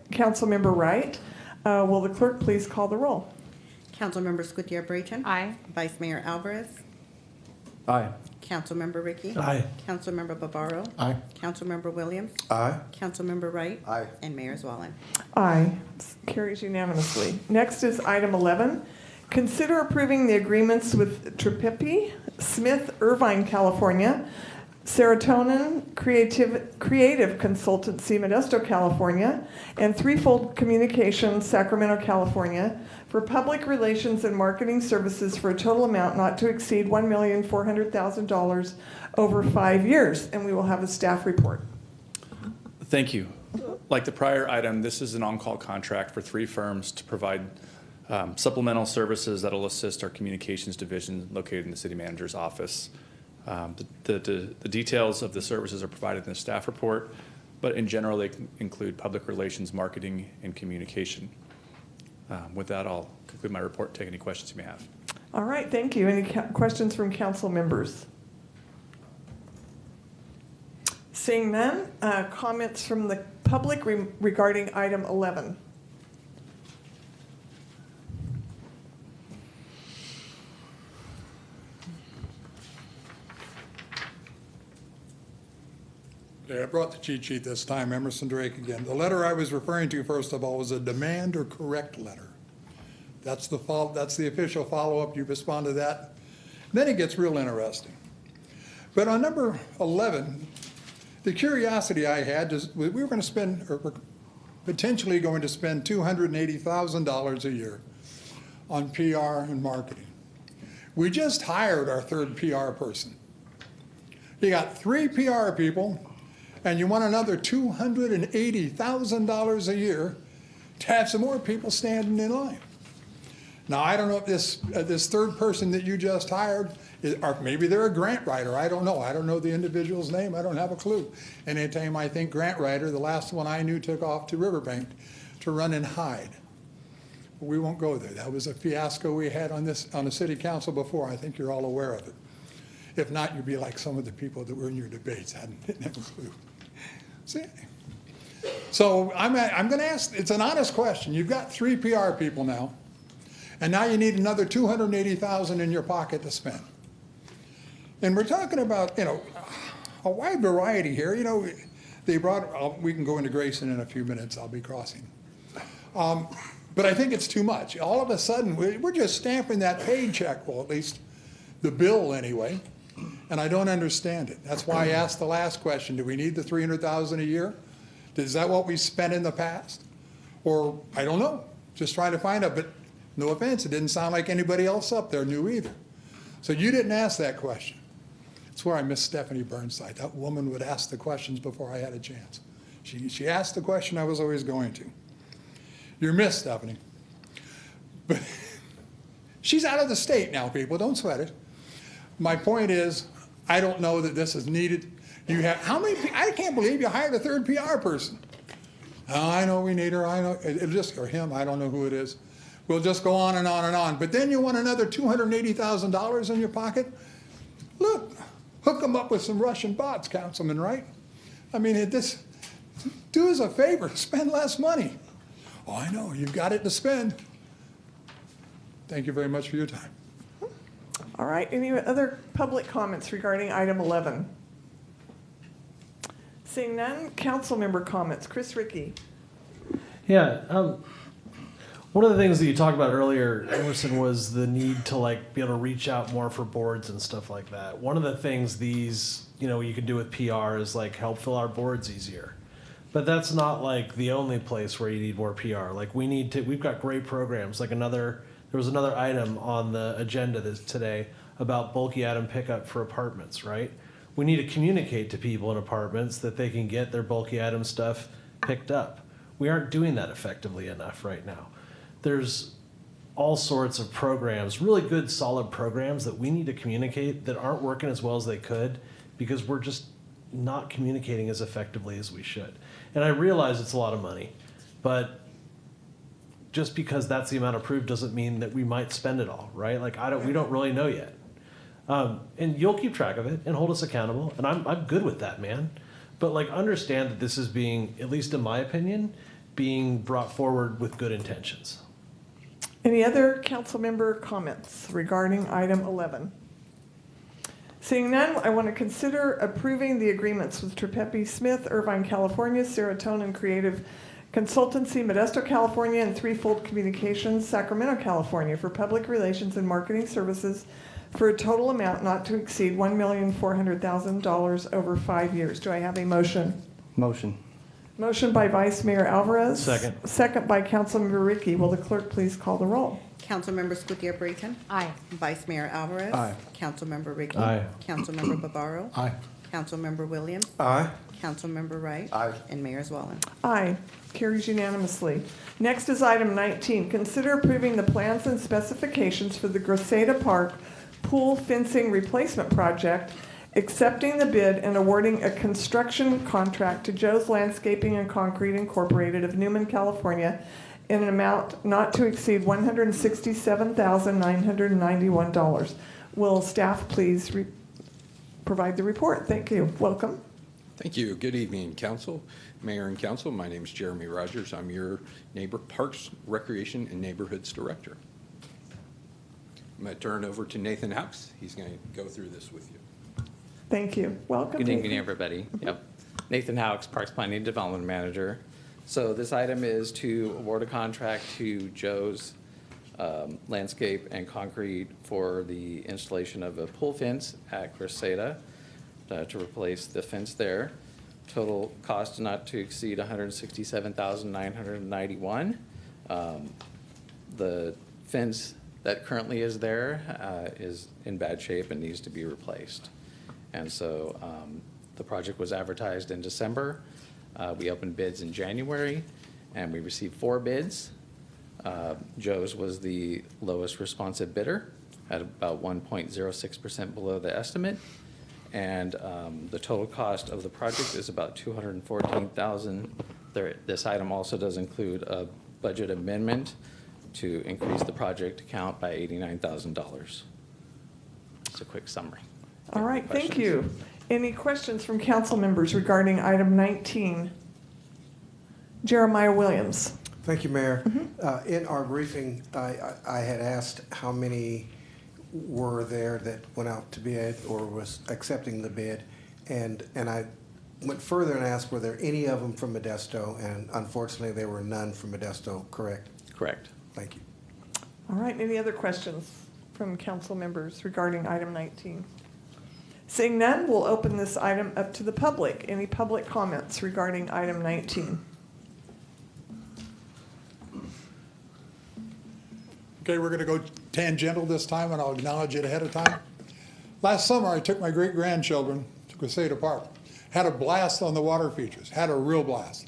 Councilmember Wright. Will the clerk please call the roll? Councilmember Gutierrez-Brayton. Aye. Vice Mayor Alvarez. Aye. Councilmember Ricky. Aye. Councilmember Bavaro. Aye. Councilmember Williams. Aye. Councilmember Wright. Aye. And Mayor Zwallen. Aye. Carries unanimously. Next is item 11. Consider approving the agreements with Tripepi, Smith, Irvine, California, Serotonin Creative Consultancy, Modesto, California, and Threefold Communications, Sacramento, California, for public relations and marketing services for a total amount not to exceed $1,400,000 over 5 years. And we will have a staff report. Thank you. Like the prior item, this is an on-call contract for 3 firms to provide supplemental services that'll assist our communications division located in the city manager's office. The details of the services are provided in the staff report, but in general, they include public relations, marketing, and communication. With that, I'll conclude my report and take any questions you may have. All right, thank you. Any questions from council members? Seeing none, comments from the public regarding item 11. Yeah, I brought the cheat sheet this time, Emerson Drake again. The letter I was referring to, first of all, was a demand or correct letter. That's the official follow-up. You respond to that. Then it gets real interesting. But on number 11, the curiosity I had is we were going to spend, or we're potentially going to spend $280,000 a year on PR and marketing. We just hired our third PR person. You got 3 PR people, and you want another $280,000 a year to have some more people standing in line. Now, I don't know if this third person that you just hired, or maybe they're a grant writer. I don't know. I don't know the individual's name. I don't have a clue. Anytime I think grant writer, the last one I knew took off to Riverbank to run and hide. But we won't go there. That was a fiasco we had on the city council before. I think you're all aware of it. If not, you'd be like some of the people that were in your debates. I didn't have a clue. See? So I'm going to ask, it's an honest question. You've got 3 PR people now, and now you need another $280,000 in your pocket to spend. And we're talking about, a wide variety here. They brought, we can go into Grayson in a few minutes. I'll be crossing. But I think it's too much. All of a sudden, we're just stamping that paycheck, well, at least the bill anyway, and I don't understand it. That's why I asked the last question. Do we need the $300,000 a year? Is that what we spent in the past? Or, I don't know, just trying to find out. But no offense, it didn't sound like anybody else up there knew either. So you didn't ask that question. That's where I miss Stephanie Burnside. That woman would ask the questions before I had a chance. She asked the question I was always going to. You're missed, Stephanie. But she's out of the state now, people. Don't sweat it. My point is, I don't know that this is needed. You have how many? I can't believe you hired a third PR person. Oh, I know we need her. I know it'll just or him. I don't know who it is. We'll just go on and on and on. But then you want another $280,000 in your pocket? Look, hook them up with some Russian bots, Councilman, right? I mean, do us a favor, spend less money. Oh, I know, you've got it to spend. Thank you very much for your time. All right, any other public comments regarding item 11? Seeing none, council member comments. Chris Rickey. Yeah, one of the things that you talked about earlier, Emerson, was the need to be able to reach out more for boards and stuff like that. One of the things you can do with PR is help fill our boards easier. But that's not the only place where you need more PR. We've got great programs. There was another item on the agenda today about bulky item pickup for apartments, right? We need to communicate to people in apartments that they can get their bulky item stuff picked up. We aren't doing that effectively enough right now. There's all sorts of programs, really good, solid programs that we need to communicate that aren't working as well as they could because we're just not communicating as effectively as we should. And I realize it's a lot of money, but just because that's the amount approved doesn't mean that we might spend it all, right? We don't really know yet. And you'll keep track of it and hold us accountable, and I'm good with that, man. But understand that this is being, at least in my opinion, being brought forward with good intentions. Any other council member comments regarding item 11? Seeing none, I want to consider approving the agreements with Trepepe Smith, Irvine, California, Serotonin Creative Consultancy, Modesto, California, and Threefold Communications, Sacramento, California, for public relations and marketing services for a total amount not to exceed $1,400,000 over 5 years. Do I have a motion? Motion. Motion by Vice Mayor Alvarez. Second. Second by Councilmember Rickey. Will the clerk please call the roll? Councilmember Gutierrez-Brayton. Aye. Vice Mayor Alvarez. Aye. Councilmember Rickey. Aye. Councilmember Barbaro. Aye. Councilmember Williams. Aye. Councilmember Wright. Aye. And Mayor Zwollen. Aye. Carries unanimously. Next is item 19. Consider approving the plans and specifications for the Griseda Park Pool Fencing Replacement Project, accepting the bid and awarding a construction contract to Joe's Landscaping and Concrete Incorporated of Newman, California, in an amount not to exceed $167,991. Will staff please provide the report? Thank you. Welcome. Thank you. Good evening, Council, Mayor and Council. My name is Jeremy Rogers. I'm your neighbor Parks, Recreation, and Neighborhoods Director. I'm going to turn it over to Nathan Houks. He's going to go through this with you. Thank you. Welcome. Good evening, Nathan. everybody. Yep. Nathan Houks, Parks Planning and Development Manager. So this item is to award a contract to Joe's Landscape and Concrete for the installation of a pool fence at Griseda to replace the fence there. Total cost not to exceed $167,991. The fence that currently is there is in bad shape and needs to be replaced. And so the project was advertised in December. We opened bids in January, and we received 4 bids. Joe's was the lowest responsive bidder at about 1.06% below the estimate. And the total cost of the project is about $214,000. This item also does include a budget amendment to increase the project count by $89,000. It's a quick summary. All right, Questions? thank you. Any questions from council members regarding item 19? Jeremiah Williams. Thank you, Mayor. In our briefing, I had asked how many were there that went out to bid or was accepting the bid, and I went further and asked, were there any of them from Modesto? And unfortunately, there were none from Modesto, correct? Correct. Thank you. All right, any other questions from council members regarding item 19? Seeing none, we'll open this item up to the public. Any public comments regarding item 19? Okay, we're going to go tangential this time, and I'll acknowledge it ahead of time. Last summer, I took my great-grandchildren to Griseda Park. Had a blast on the water features, had a real blast.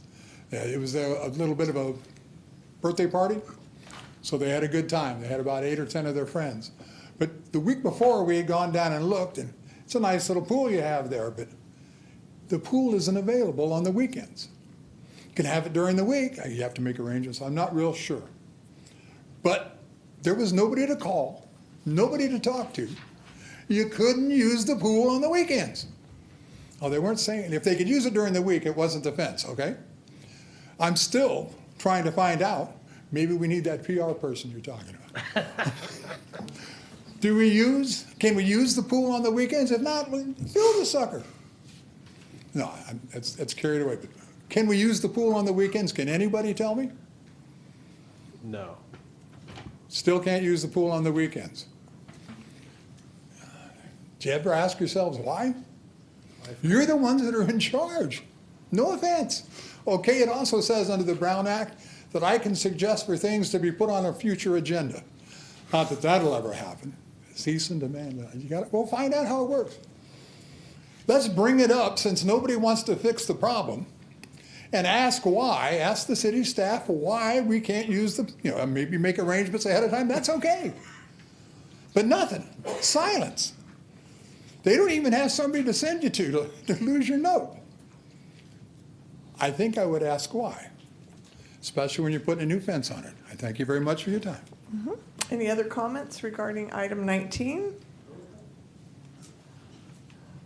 It was a little bit of a birthday party, so they had a good time. They had about 8 or 10 of their friends. But the week before, we had gone down and looked, and it's a nice little pool you have there, but the pool isn't available on the weekends. You can have it during the week. You have to make arrangements. I'm not real sure. But there was nobody to call, nobody to talk to. You couldn't use the pool on the weekends. Oh, they weren't saying, if they could use it during the week, it wasn't the fence, okay? I'm still trying to find out, maybe we need that PR person you're talking about. Can we use the pool on the weekends? If not, fill the sucker. No, it's carried away. But can we use the pool on the weekends? Can anybody tell me? No. Still can't use the pool on the weekends. Do you ever ask yourselves why? You're the ones that are in charge. No offense. Okay, it also says under the Brown Act that I can suggest for things to be put on a future agenda. Not that that'll ever happen. Cease and demand. We'll find out how it works. Let's bring it up since nobody wants to fix the problem, and ask why. Ask the city staff why we can't use the, maybe make arrangements ahead of time. That's okay. But nothing. Silence. They don't even have somebody to send you to lose your note. I think I would ask why, especially when you're putting a new fence on it. I thank you very much for your time. Mm-hmm. Any other comments regarding item 19?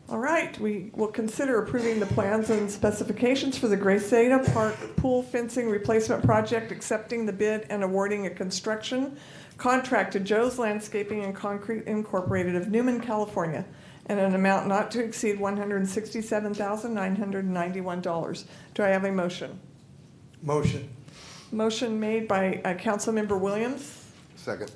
All right, we will consider approving the plans and specifications for the Griseda Park Pool Fencing Replacement Project, accepting the bid and awarding a construction contract to Joe's Landscaping and Concrete Incorporated of Newman, California, and an amount not to exceed $167,991. Do I have a motion? Motion. Motion made by Councilmember Williams. Second.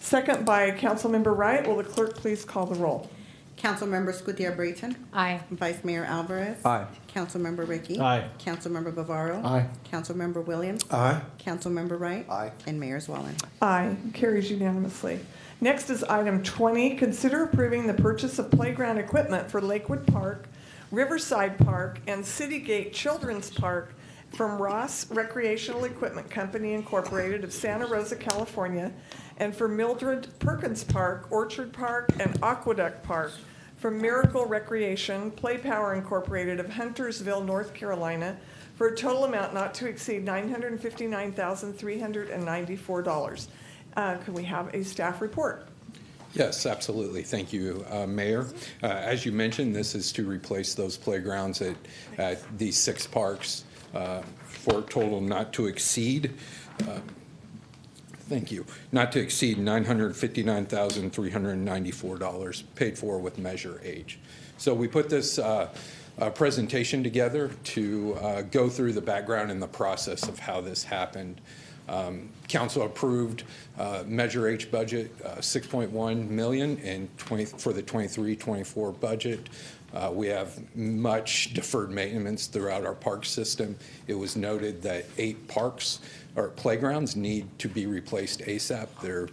Second by Councilmember Wright. Will the clerk please call the roll? Councilmember Scudetto Brayton. Aye. Vice Mayor Alvarez. Aye. Councilmember Ricky. Aye. Councilmember Bavaro. Aye. Councilmember Williams. Aye. Councilmember Wright. Aye. And Mayor Zwollen. Aye. Carries unanimously. Next is item 20. Consider approving the purchase of playground equipment for Lakewood Park Riverside Park, and City Gate Children's Park from Ross Recreational Equipment Company Incorporated of Santa Rosa, California, and for Mildred Perkins Park, Orchard Park, and Aqueduct Park from Miracle Recreation, Play Power Incorporated of Huntersville, North Carolina, for a total amount not to exceed $959,394. Can we have a staff report? Yes, absolutely. Thank you, Mayor. As you mentioned, this is to replace those playgrounds at these 6 parks for a total not to exceed, thank you, not to exceed $959,394 paid for with Measure H. So we put this presentation together to go through the background and the process of how this happened. Council approved Measure H budget, $6.1 million for the 23-24 budget. We have much deferred maintenance throughout our park system. It was noted that 8 parks or playgrounds need to be replaced ASAP. They're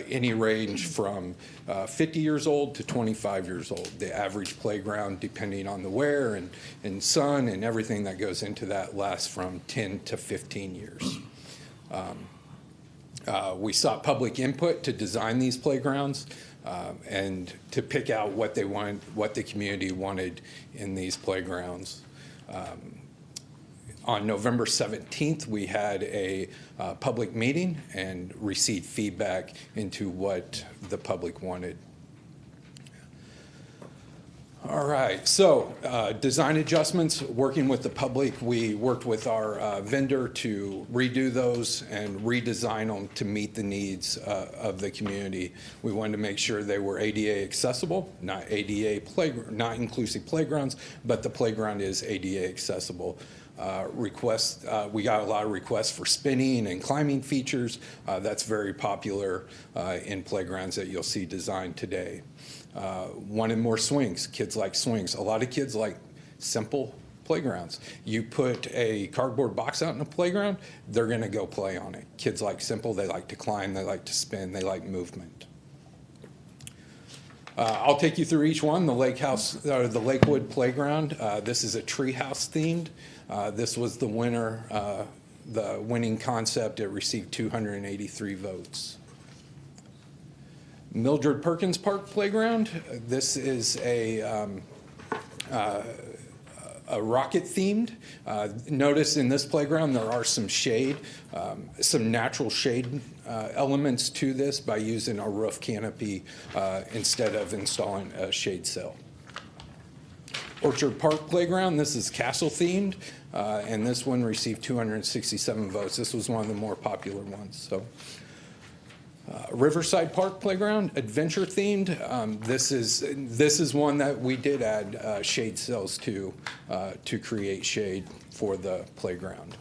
any range from 50 years old to 25 years old. The average playground, depending on the wear and sun and everything that goes into that, lasts from 10 to 15 years. We sought public input to design these playgrounds and to pick out what they want, what the community wanted in these playgrounds. On November 17th, we had a public meeting and received feedback into what the public wanted. All right, so design adjustments, working with the public, we worked with our vendor to redo those and redesign them to meet the needs of the community. We wanted to make sure they were ADA accessible, not ADA not inclusive playgrounds, but the playground is ADA accessible. We got a lot of requests for spinning and climbing features. That's very popular in playgrounds that you'll see designed today. Wanted more swings. Kids like swings. A lot of kids like simple playgrounds. You put a cardboard box out in a playground, they're going to go play on it. Kids like simple. They like to climb. They like to spin. They like movement. I'll take you through each one. The the Lakewood Playground. This is a treehouse themed. This was the winner, the winning concept. It received 283 votes. Mildred Perkins Park Playground. This is a rocket themed. Notice in this playground there are some shade, some natural shade elements to this by using a roof canopy instead of installing a shade cell. Orchard Park Playground, this is castle themed, and this one received 267 votes. This was one of the more popular ones. So. Riverside Park Playground, adventure themed. This is one that we did add shade cells to create shade for the playground.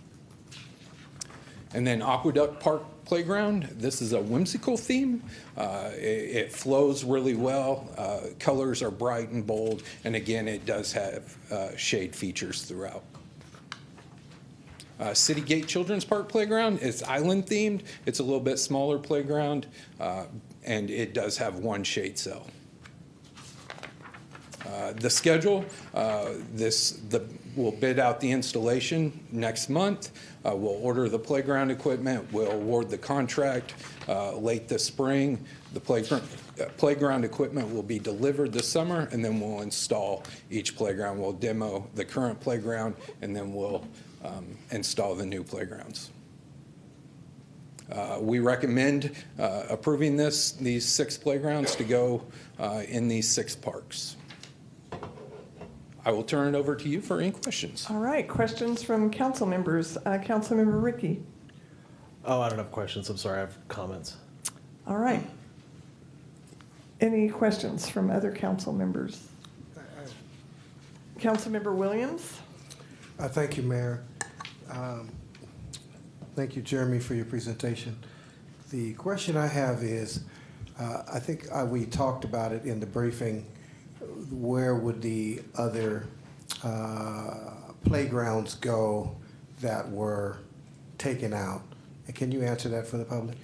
And then Aqueduct Park Playground. This is a whimsical theme. It flows really well. Colors are bright and bold, and again, it does have shade features throughout. City Gate Children's Park Playground is island themed. It's a little bit smaller playground, and it does have one shade cell. The schedule, we'll bid out the installation next month. We'll order the playground equipment. We'll award the contract late this spring. The playground equipment will be delivered this summer, and then we'll install each playground. We'll demo the current playground, and then we'll install the new playgrounds. We recommend approving these 6 playgrounds to go in these 6 parks. I will turn it over to you for any questions. All right, questions from council members. Councilmember Ricky. Oh, I don't have questions. I'm sorry. I have comments. All right. Any questions from other council members? Councilmember Williams. Thank you, Mayor. Thank you, Jeremy, for your presentation. The question I have is, I think we talked about it in the briefing, where would the other playgrounds go that were taken out? And can you answer that for the public?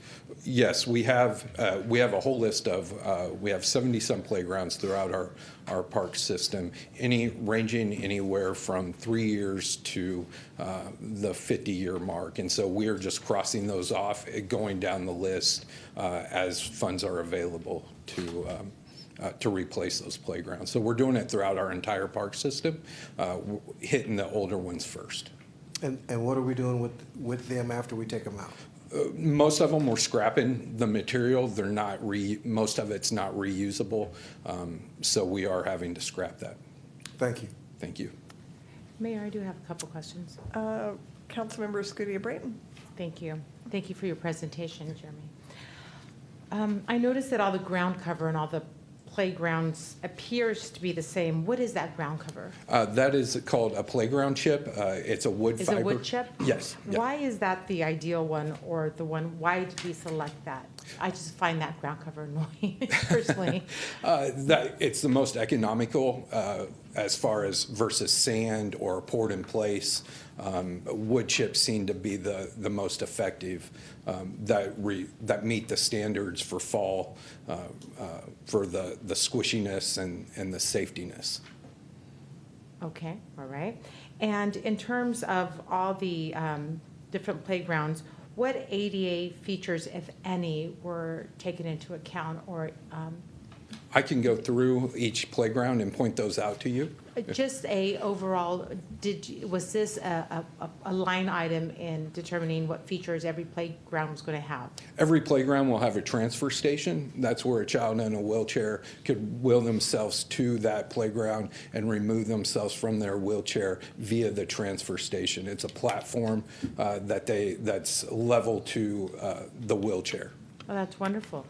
Yes, we have a whole list of, we have 70-some playgrounds throughout our park system, ranging anywhere from 3 years to the 50-year mark. And so we're just crossing those off, going down the list as funds are available to replace those playgrounds. So we're doing it throughout our entire park system, hitting the older ones first. And what are we doing with them after we take them out? Most of them, we're scrapping the material. They're not most of it's not reusable, so we are having to scrap that. Thank you. Thank you. Mayor, I do have a couple questions. Councilmember Scudia-Brayton. Thank you. Thank you for your presentation, Jeremy. I noticed that all the ground cover and all the playgrounds appears to be the same. What is that ground cover? That is called a playground chip. It's a wood fiber. Is it wood chip? Yes. Yeah. Why is that the ideal one, or the one, why did we select that? I just find that ground cover annoying, personally. It's the most economical as far as versus sand or poured in place. Wood chips seem to be the most effective that meet the standards for fall, for the squishiness and the safetiness. Okay, all right. And in terms of all the different playgrounds, what ADA features, if any, were taken into account, or I can go through each playground and point those out to you. just a overall, was this a line item in determining what features every playground was going to have? Every playground will have a transfer station. That's where a child in a wheelchair could wheel themselves to that playground and remove themselves from their wheelchair via the transfer station. It's a platform that's level to the wheelchair. Oh, that's wonderful.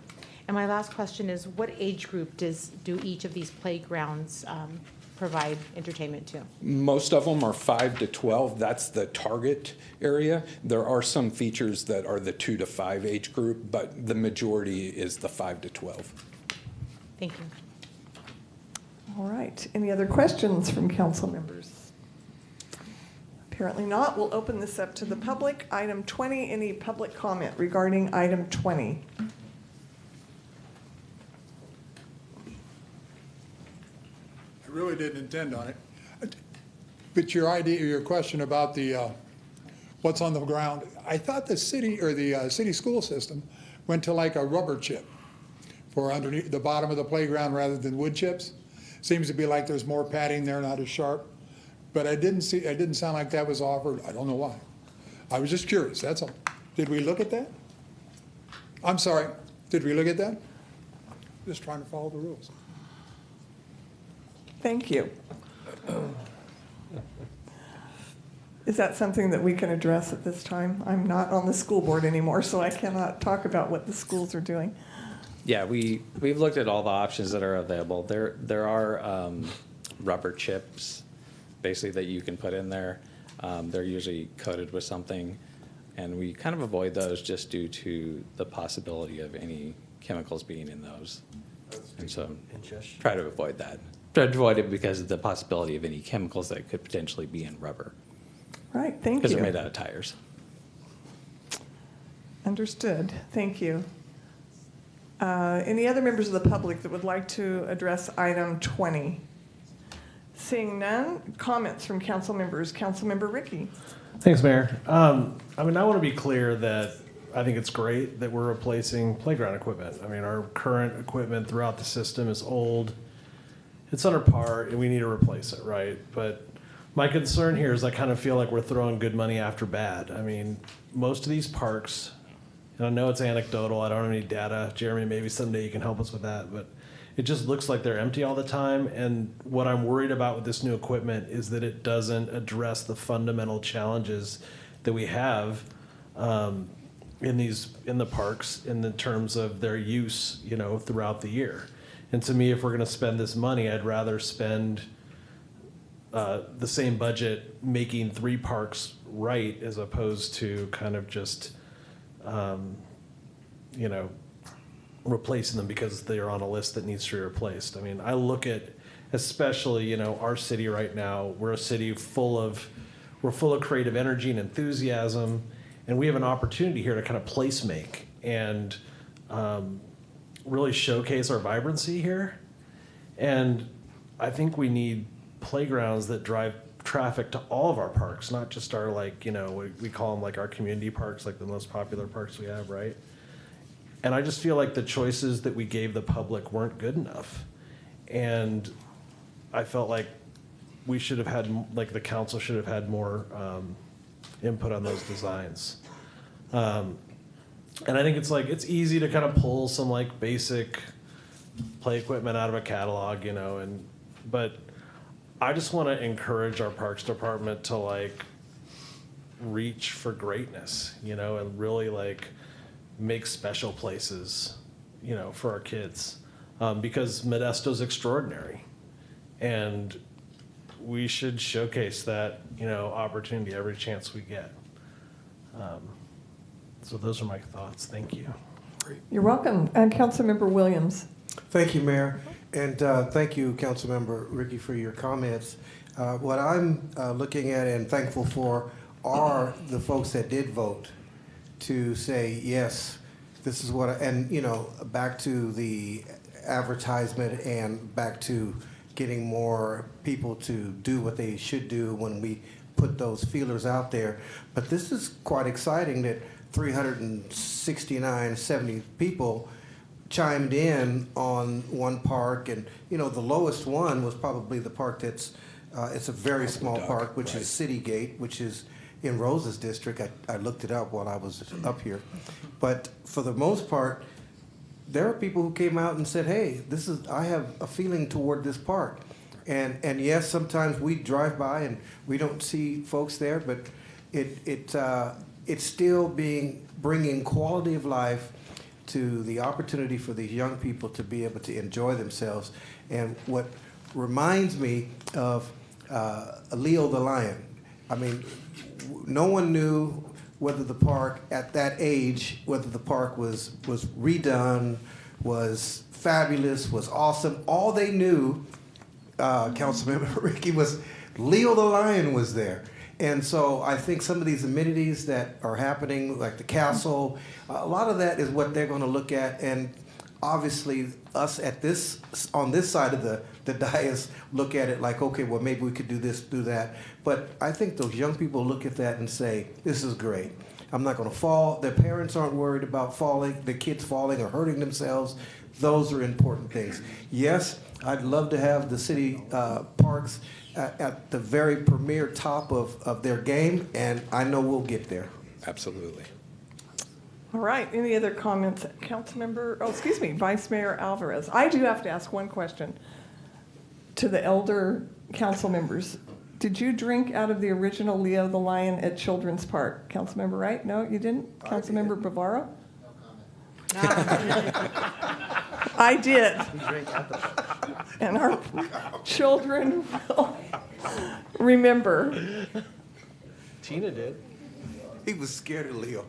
And my last question is, what age group do each of these playgrounds provide entertainment to? Most of them are 5 to 12. That's the target area. There are some features that are the 2 to 5 age group, but the majority is the 5 to 12. Thank you. All right. Any other questions from council members? Apparently not. We'll open this up to the public. Item 20, any public comment regarding item 20? I really didn't intend on it. But your question about the what's on the ground, I thought the city or the city school system went to like a rubber chip for underneath the bottom of the playground rather than wood chips. Seems to be like there's more padding there, not as sharp. But it didn't sound like that was offered. I don't know why. I was just curious, that's all. Did we look at that? I'm sorry, did we look at that? Just trying to follow the rules. Thank you. Is that something that we can address at this time? I'm not on the school board anymore, so I cannot talk about what the schools are doing. Yeah, we've looked at all the options that are available. There are rubber chips, basically, that you can put in there. They're usually coated with something, and we kind of avoid those just due to the possibility of any chemicals being in those. And so try to avoid that. Try to avoid it because of the possibility of any chemicals that could potentially be in rubber. Right, thank you. Because they're made out of tires. Understood. Thank you. Any other members of the public that would like to address item 20? Seeing none, comments from council members. Councilmember Ricky. Thanks, Mayor. I mean, I want to be clear that I think it's great that we're replacing playground equipment. I mean, our current equipment throughout the system is old. It's under par, and we need to replace it, right? But my concern here is I kind of feel like we're throwing good money after bad. I mean, most of these parks, and I know it's anecdotal, I don't have any data. Jeremy, maybe someday you can help us with that, but it just looks like they're empty all the time. And what I'm worried about with this new equipment is that it doesn't address the fundamental challenges that we have in the parks in the terms of their use, throughout the year. And to me, if we're going to spend this money, I'd rather spend the same budget making 3 parks right as opposed to kind of just, replacing them because they're on a list that needs to be replaced. I mean, I look at, especially, our city right now, we're a city full of creative energy and enthusiasm. And we have an opportunity here to kind of place make and really showcase our vibrancy here. And I think we need playgrounds that drive traffic to all of our parks, not just our, like, you know, we call them like our community parks, like the most popular parks we have, right? And I just feel like the choices that we gave the public weren't good enough. And I felt like we should have had, like the council should have had more input on those designs. And I think it's like, it's easy to kind of pull some like basic play equipment out of a catalog, you know, but I just want to encourage our parks department to like reach for greatness, you know, and really like make special places, you know, for our kids, because Modesto's extraordinary, and we should showcase that, you know, opportunity every chance we get. So those are my thoughts. Thank you. You're welcome. Councilmember Williams. Thank you, Mayor. And thank you, Councilmember Ricky, for your comments. What I'm looking at and thankful for are the folks that did vote to say, yes, this is what, and, you know, back to the advertisement and back to getting more people to do what they should do when we put those feelers out there. But this is quite exciting that 70 people chimed in on one park, and you know, the lowest one was probably the park that's it's a very small park, which is City Gate, which is in Rose's district. I looked it up while I was up here, but for the most part, there are people who came out and said, "Hey, this is I have a feeling toward this park," and yes, sometimes we drive by and we don't see folks there, but it's still bringing quality of life to the opportunity for these young people to be able to enjoy themselves. And what reminds me of Leo the Lion. I mean, no one knew whether the park at that age, whether the park was redone, was fabulous, was awesome. All they knew, Councilmember Ricky, was Leo the Lion was there. And so I think some of these amenities that are happening, like the castle, a lot of that is what they're going to look at. And obviously us on this side of the dais look at it like, okay, well, maybe we could do this, do that. But I think those young people look at that and say, this is great. I'm not going to fall. Their parents aren't worried about falling, the kids falling or hurting themselves. Those are important things. Yes, I'd love to have the city parks at the very premier top of their game, and I know we'll get there. Absolutely. All right, any other comments? Vice Mayor Alvarez. I do have to ask one question to the elder council members. Did you drink out of the original Leo the Lion at Children's Park? Councilmember Wright? No, you didn't? Councilmember Bavaro? No comment. I did. And our children will remember. Tina did. He was scared of Leo.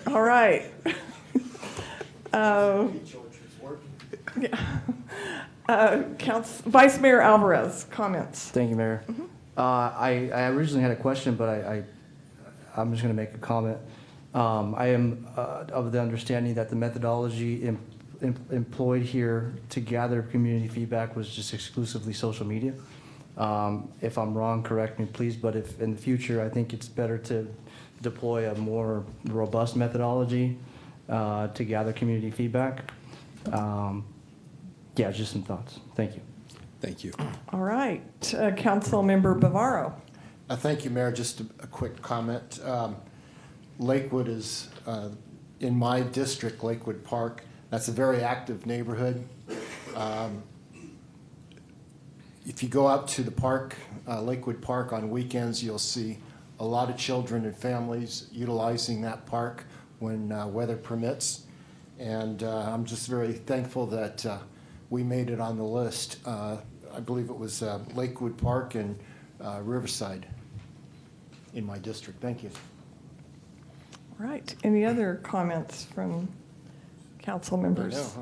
All right. Vice Mayor Alvarez, comments. Thank you, Mayor. I originally had a question, but I'm just going to make a comment. I am of the understanding that the methodology employed here to gather community feedback was just exclusively social media. If I'm wrong, correct me, please, but if in the future, I think it's better to deploy a more robust methodology to gather community feedback. Yeah, just some thoughts. Thank you. Thank you. All right. Councilmember Bavaro. Thank you, Mayor. Just a quick comment. Lakewood is in my district, Lakewood Park. That's a very active neighborhood. If you go out to the park, Lakewood Park on weekends, you'll see a lot of children and families utilizing that park when weather permits. And I'm just very thankful that we made it on the list. I believe it was Lakewood Park and Riverside in my district. Thank you. All right. Any other comments from council members? I know, huh?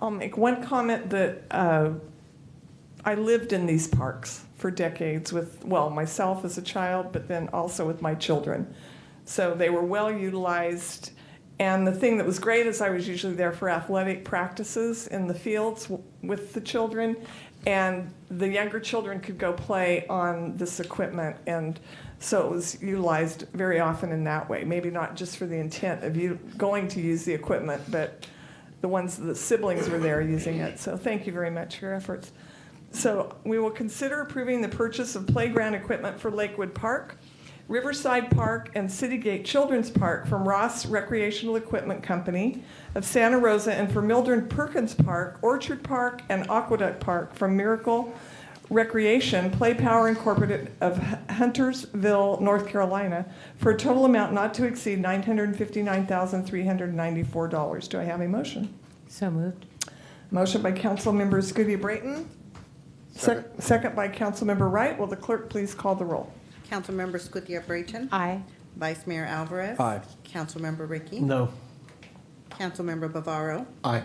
I'll make one comment that I lived in these parks for decades with, well, myself as a child, but then also with my children. So they were well utilized. And the thing that was great is I was usually there for athletic practices in the fields with the children, and the younger children could go play on this equipment, and so it was utilized very often in that way. Maybe not just for the intent of you going to use the equipment, but the siblings were there using it. So thank you very much for your efforts. So we will consider approving the purchase of playground equipment for Lakewood Park, Riverside Park, and Citygate Children's Park from Ross Recreational Equipment Company of Santa Rosa, and for Mildred Perkins Park, Orchard Park, and Aqueduct Park from Miracle Recreation Play Power Incorporated of Huntersville, North Carolina, for a total amount not to exceed $959,394. Do I have a motion? So moved. Motion by Councilmember Scooty Brayton. Second by Councilmember Wright. Will the clerk please call the roll? Councilmember Scooty Brayton. Aye. Vice Mayor Alvarez. Aye. Councilmember Ricky. No. Councilmember Bavaro. Aye.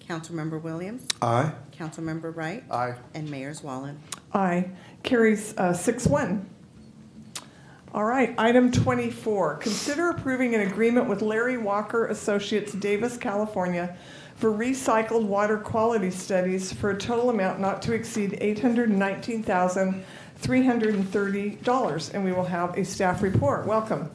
Councilmember Williams. Aye. Councilmember Wright. Aye. And Mayor Zwallen. Aye. Carries 6-1. All right, item 24. Consider approving an agreement with Larry Walker Associates, Davis, California, for recycled water quality studies for a total amount not to exceed $819,330. And we will have a staff report. Welcome.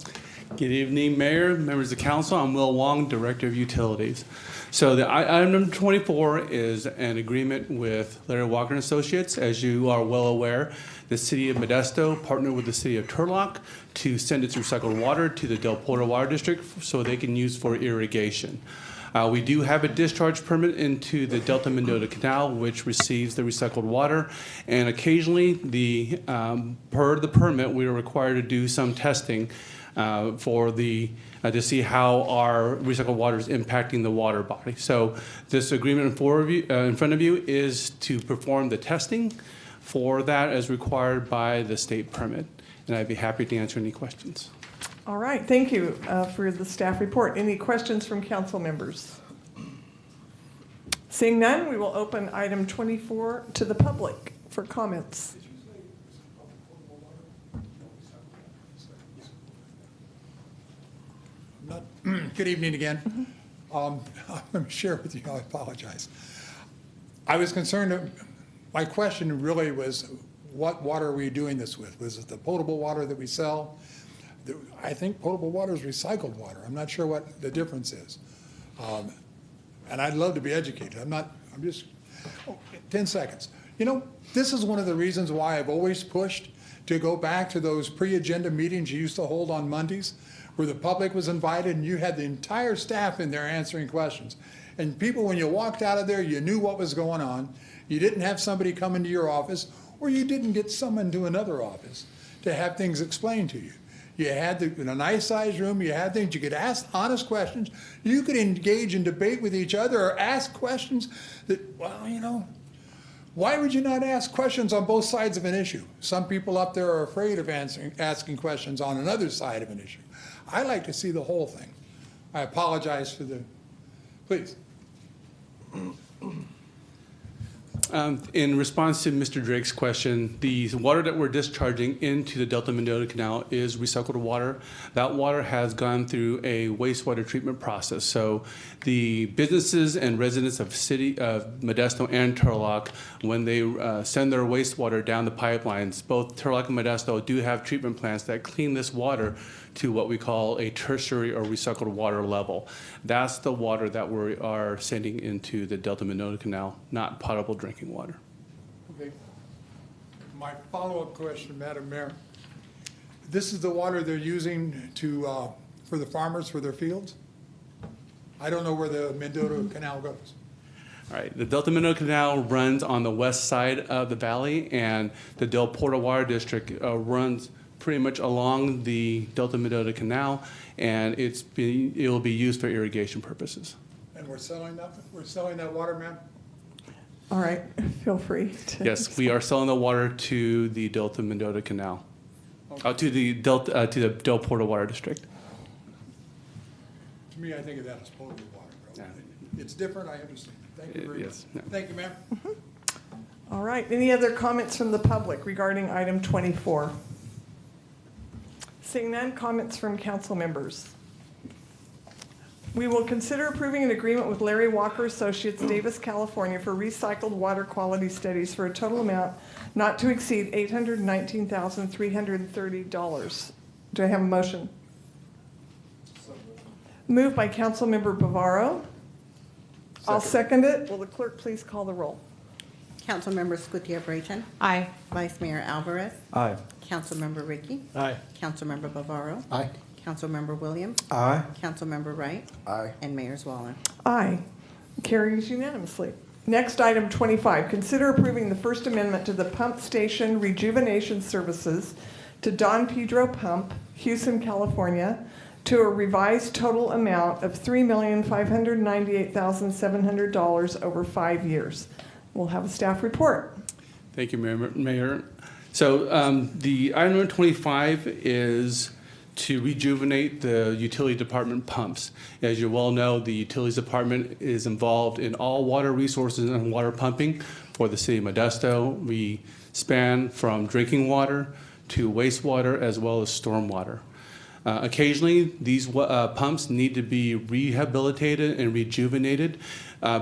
Good evening, Mayor, members of council. I'm Will Wong, Director of Utilities. So the item number 24 is an agreement with Larry Walker Associates. As you are well aware, the City of Modesto partnered with the City of Turlock to send its recycled water to the Del Porto Water District so they can use for irrigation. We do have a discharge permit into the Delta Mendota Canal, which receives the recycled water. And occasionally, per the permit, we are required to do some testing to see how our recycled water is impacting the water body. So this agreement in front of you is to perform the testing for that as required by the state permit. And I'd be happy to answer any questions. All right, thank you for the staff report. Any questions from council members? Seeing none, we will open item 24 to the public for comments. Good evening again. I'm going to share with you, I apologize. I was concerned, my question really was, what water are we doing this with? Was it the potable water that we sell? I think potable water is recycled water. I'm not sure what the difference is. And I'd love to be educated. I'm just, 10 seconds. You know, this is one of the reasons why I've always pushed to go back to those pre-agenda meetings you used to hold on Mondays, where the public was invited and you had the entire staff in there answering questions. And people, when you walked out of there, you knew what was going on. You didn't have somebody come into your office, or you didn't get summoned to another office to have things explained to you. You had in a nice sized room, you had things, you could ask honest questions. You could engage in debate with each other or ask questions that, well, you know, why would you not ask questions on both sides of an issue? Some people up there are afraid of asking questions on another side of an issue. I like to see the whole thing. I apologize for please. In response to Mr. Drake's question, the water that we're discharging into the Delta Mendota Canal is recycled water. That water has gone through a wastewater treatment process. So the businesses and residents of City of Modesto and Turlock, when they send their wastewater down the pipelines, both Turlock and Modesto do have treatment plants that clean this water to what we call a tertiary or recycled water level. That's the water that we are sending into the Delta Mendota Canal, not potable drinking water. Okay. My follow-up question, Madam Mayor. This is the water they're using for the farmers for their fields? I don't know where the Mendota Canal goes. All right, the Delta Mendota Canal runs on the west side of the valley, and the Del Porto Water District runs pretty much along the Delta Mendota Canal, and it'll be used for irrigation purposes. And we're selling that water, ma'am? All right, feel free to. Yes, we are selling the water to the Delta Mendota Canal, to the Del Porto Water District. To me, I think of that as potable water. Yeah. It's different, I understand. Thank you very much. Yeah. Thank you, ma'am. All right, any other comments from the public regarding item 24? Seeing none, comments from council members. We will consider approving an agreement with Larry Walker Associates, Davis, California for recycled water quality studies for a total amount not to exceed $819,330. Do I have a motion? Moved by Councilmember Bavaro. I'll second it. Will the clerk please call the roll? Councilmember Scutia-Brayton. Aye. Vice Mayor Alvarez. Aye. Councilmember Ricky. Aye. Councilmember Bavaro. Aye. Councilmember Williams. Aye. Councilmember Wright. Aye. And Mayor Zwaller. Aye. Carries unanimously. Next, item 25, consider approving the First Amendment to the Pump Station Rejuvenation Services to Don Pedro Pump, Houston, California, to a revised total amount of $3,598,700 over 5 years. We'll have a staff report. Thank you, Mayor. So the item number 25 is to rejuvenate the utility department pumps. As you well know, the utilities department is involved in all water resources and water pumping for the city of Modesto. We span from drinking water to wastewater as well as stormwater. Occasionally, these pumps need to be rehabilitated and rejuvenated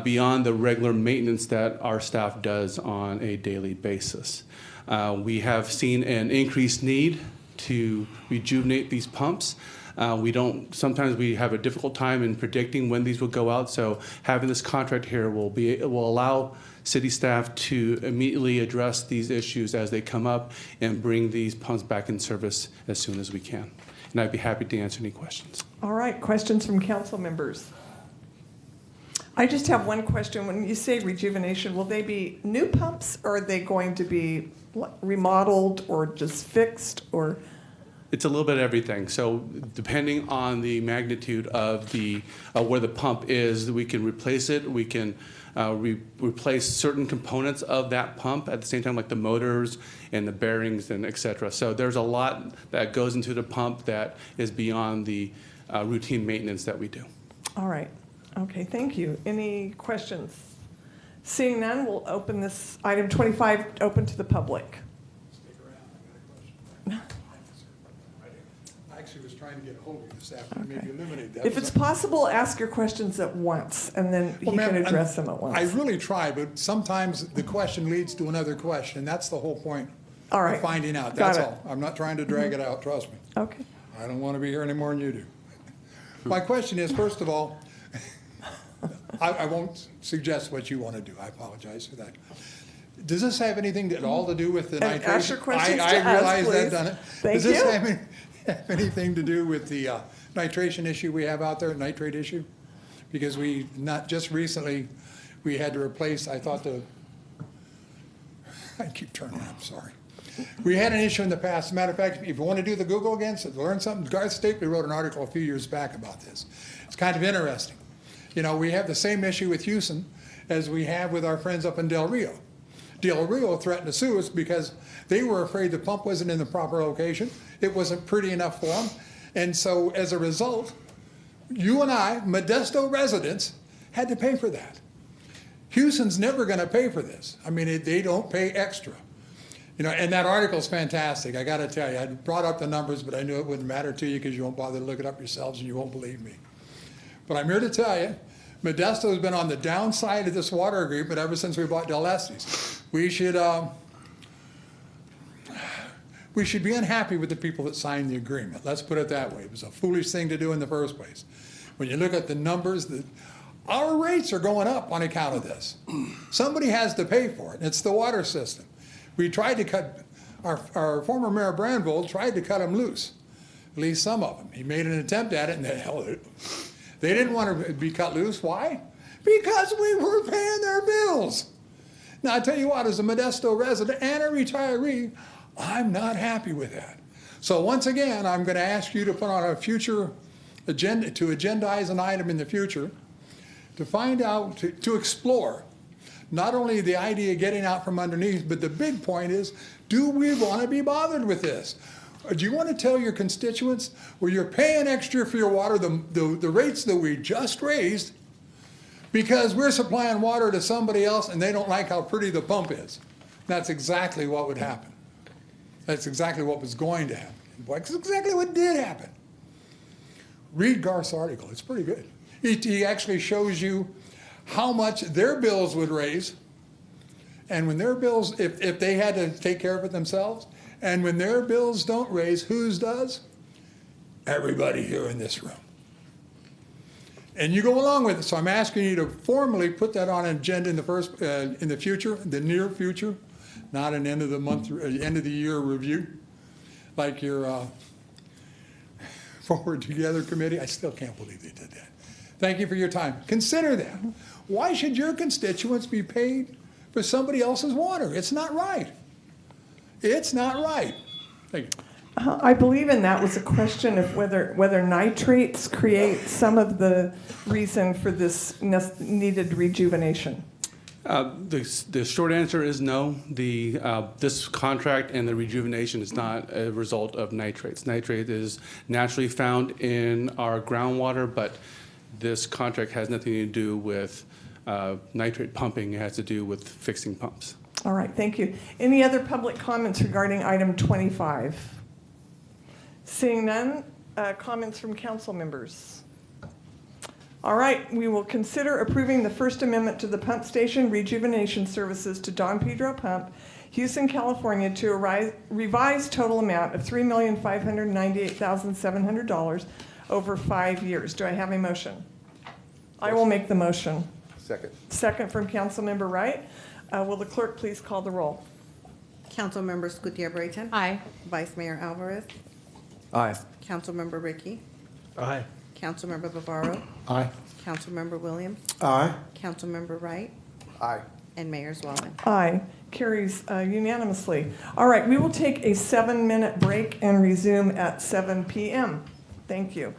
beyond the regular maintenance that our staff does on a daily basis. We have seen an increased need to rejuvenate these pumps. Sometimes we have a difficult time in predicting when these will go out, so having this contract here will allow city staff to immediately address these issues as they come up and bring these pumps back in service as soon as we can. And I'd be happy to answer any questions. All right, questions from council members. I just have one question. When you say rejuvenation, will they be new pumps or are they going to be remodeled or just fixed or? It's a little bit of everything. So depending on the magnitude of where the pump is, we can replace it. We can replace certain components of that pump at the same time, like the motors and the bearings and et cetera. So there's a lot that goes into the pump that is beyond the routine maintenance that we do. All right. Okay, thank you. Any questions? Seeing none, we'll open this item 25 open to the public. Stick around, I got a question. I actually was trying to get a hold of you this afternoon, maybe eliminate that. If it's possible, ask your questions at once, and then he can address them at once. I really try, but sometimes the question leads to another question. That's the whole point of finding out. That's all. I'm not trying to drag it out, trust me. Okay. I don't want to be here any more than you do. My question is, first of all, I won't suggest what you want to do. I apologize for that. Does this have anything at all to do with the nitration? Ask your questions I to us, realize please. that, done it. Thank Does this you. have anything to do with the nitration issue we have out there, nitrate issue? Because we, not just recently, we had to replace, I keep turning, I'm sorry. We had an issue in the past. As a matter of fact, if you want to do the Google again, so learn something, Garth Stapley wrote an article a few years back about this. It's kind of interesting. You know, we have the same issue with Houston as we have with our friends up in Del Rio. Del Rio threatened to sue us because they were afraid the pump wasn't in the proper location. It wasn't pretty enough for them. And so as a result, you and I, Modesto residents, had to pay for that. Houston's never going to pay for this. I mean, they don't pay extra. You know, and that article's fantastic. I got to tell you, I brought up the numbers, but I knew it wouldn't matter to you because you won't bother to look it up yourselves and you won't believe me. But I'm here to tell you, Modesto has been on the downside of this water agreement ever since we bought Del Estes. We should be unhappy with the people that signed the agreement. Let's put it that way. It was a foolish thing to do in the first place. When you look at the numbers, our rates are going up on account of this. Somebody has to pay for it. It's the water system. We tried to cut, our former Mayor Brandvold tried to cut them loose, at least some of them. He made an attempt at it, and they didn't want to be cut loose. Why? Because we were paying their bills. Now, I tell you what, as a Modesto resident and a retiree, I'm not happy with that. So once again, I'm going to ask you to put on a future agenda, to agendize an item in the future, to find out, to explore, not only the idea of getting out from underneath, but the big point is, do we want to be bothered with this? Or do you want to tell your constituents, well, you're paying extra for your water, the rates that we just raised, because we're supplying water to somebody else and they don't like how pretty the pump is? That's exactly what would happen. That's exactly what was going to happen. Well, that's exactly what did happen. Read Garth's article. It's pretty good. He actually shows you how much their bills would raise, and when their bills, if they had to take care of it themselves, and when their bills don't raise, whose does? Everybody here in this room. And you go along with it. So I'm asking you to formally put that on an agenda in the future, the near future, not an end of the month, end of the year review, like your Forward Together committee. I still can't believe they did that. Thank you for your time. Consider that. Why should your constituents be paid for somebody else's water? It's not right. It's not right. Thank you. I believe in that was a question of whether nitrates create some of the reason for this needed rejuvenation. The short answer is no. This contract and the rejuvenation is not a result of nitrates. Nitrate is naturally found in our groundwater, but this contract has nothing to do with nitrate pumping. It has to do with fixing pumps. All right, thank you. Any other public comments regarding item 25? Seeing none, comments from council members. All right, we will consider approving the First Amendment to the pump station rejuvenation services to Don Pedro Pump, Houston, California, to a revised total amount of $3,598,700 over 5 years. Do I have a motion? I will make the motion. Second. Second from Councilmember Wright. Will the clerk please call the roll? Councilmember Gutierrez. Aye. Vice Mayor Alvarez. Aye. Councilmember Ricky. Aye. Councilmember Bavaro. Aye. Councilmember Williams. Aye. Councilmember Wright. Aye. And Mayor Zwalman. Aye. Carries unanimously. All right, we will take a 7-minute break and resume at 7 p.m. Thank you.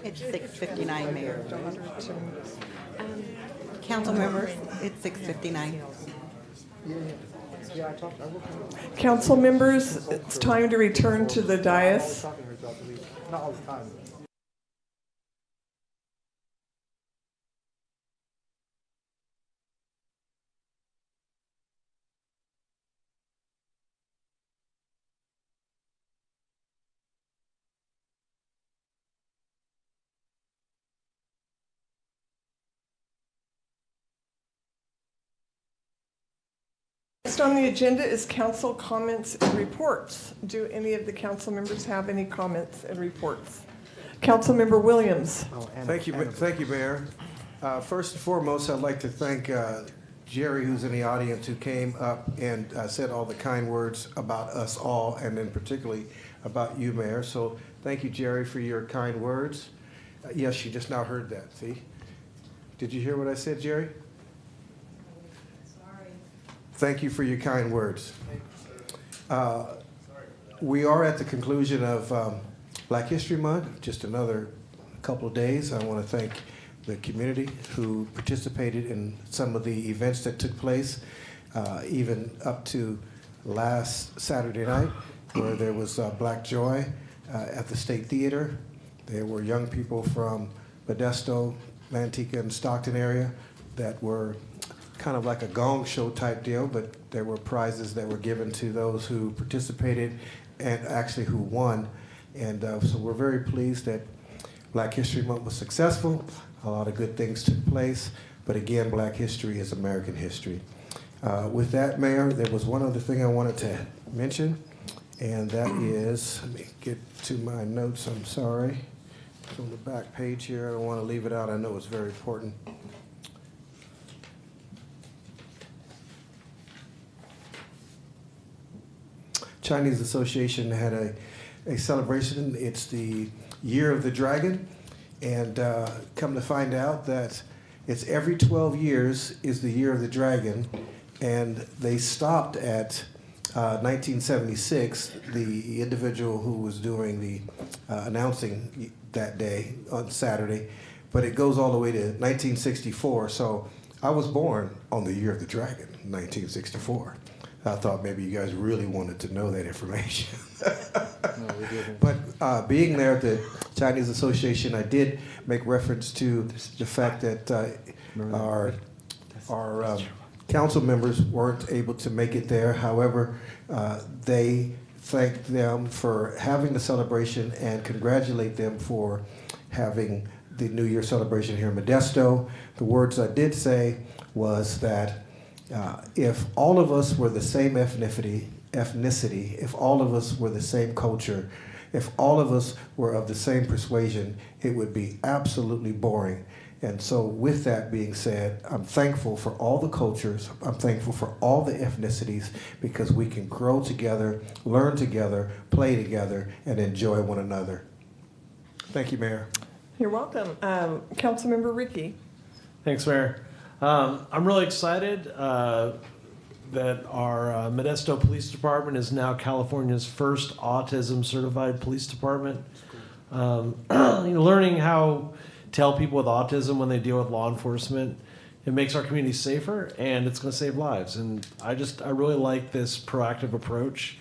It's 6:59, Mayor. Council members, it's 6:59. Council members, it's time to return to the dais. Not all the time. Next on the agenda is council comments and reports. Do any of the council members have any comments and reports? Councilmember Williams. Thank you, Mayor. First and foremost, I'd like to thank Jerry, who's in the audience, who came up and said all the kind words about us all, and then particularly about you, Mayor. So thank you, Jerry, for your kind words. Yes, you just now heard that, see? Did you hear what I said, Jerry? Thank you for your kind words. We are at the conclusion of Black History Month, just another couple of days. I want to thank the community who participated in some of the events that took place, even up to last Saturday night, where there was Black Joy at the State Theater. There were young people from Modesto, Manteca, and Stockton area that were kind of like a gong show type deal, but there were prizes that were given to those who participated and actually who won. And so we're very pleased that Black History Month was successful. A lot of good things took place, but again, Black history is American history. With that, Mayor, there was one other thing I wanted to mention, and that is, let me get to my notes, I'm sorry. It's on the back page here. I don't want to leave it out. I know it's very important. Chinese Association had a celebration. It's the Year of the Dragon, and come to find out that it's every 12 years is the Year of the Dragon, and they stopped at 1976, the individual who was doing the announcing that day on Saturday, but it goes all the way to 1964. So I was born on the Year of the Dragon, 1964. I thought maybe you guys really wanted to know that information. No, we didn't. But being there at the Chinese Association, I did make reference to the fact that our council members weren't able to make it there. However, they thanked them for having the celebration and congratulate them for having the New Year celebration here in Modesto. The words I did say was that if all of us were the same ethnicity, if all of us were the same culture, if all of us were of the same persuasion, it would be absolutely boring. And so with that being said, I'm thankful for all the cultures, I'm thankful for all the ethnicities, because we can grow together, learn together, play together, and enjoy one another. Thank you, Mayor. You're welcome. Councilmember Ricky. Thanks, Mayor. I'm really excited that our Modesto Police Department is now California's first autism-certified police department. Learning how to tell people with autism when they deal with law enforcement, it makes our community safer, and it's going to save lives. And I really like this proactive approach,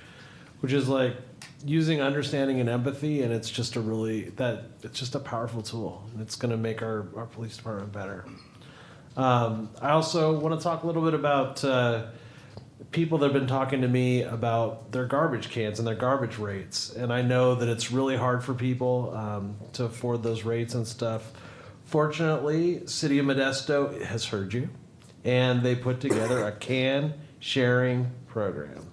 which is like using understanding and empathy, and it's just a powerful tool. It's going to make our police department better. I also want to talk a little bit about people that have been talking to me about their garbage cans and their garbage rates. And I know that it's really hard for people to afford those rates and stuff. Fortunately, City of Modesto has heard you, and they put together a can sharing program.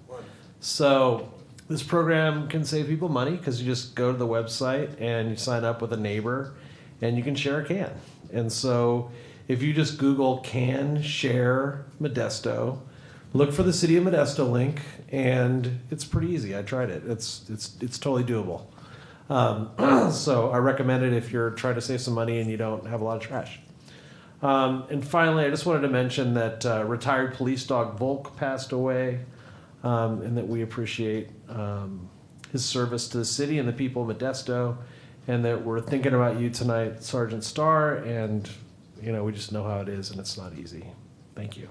So this program can save people money because you just go to the website and you sign up with a neighbor and you can share a can. And so if you just Google Can Share Modesto, look for the City of Modesto link, and it's pretty easy. I tried it. It's totally doable. So I recommend it if you're trying to save some money and you don't have a lot of trash. And finally, I just wanted to mention that retired police dog Volk passed away, and that we appreciate his service to the city and the people of Modesto. and that we're thinking about you tonight, Sergeant Starr, and we just know how it is, and it's not easy. Thank you.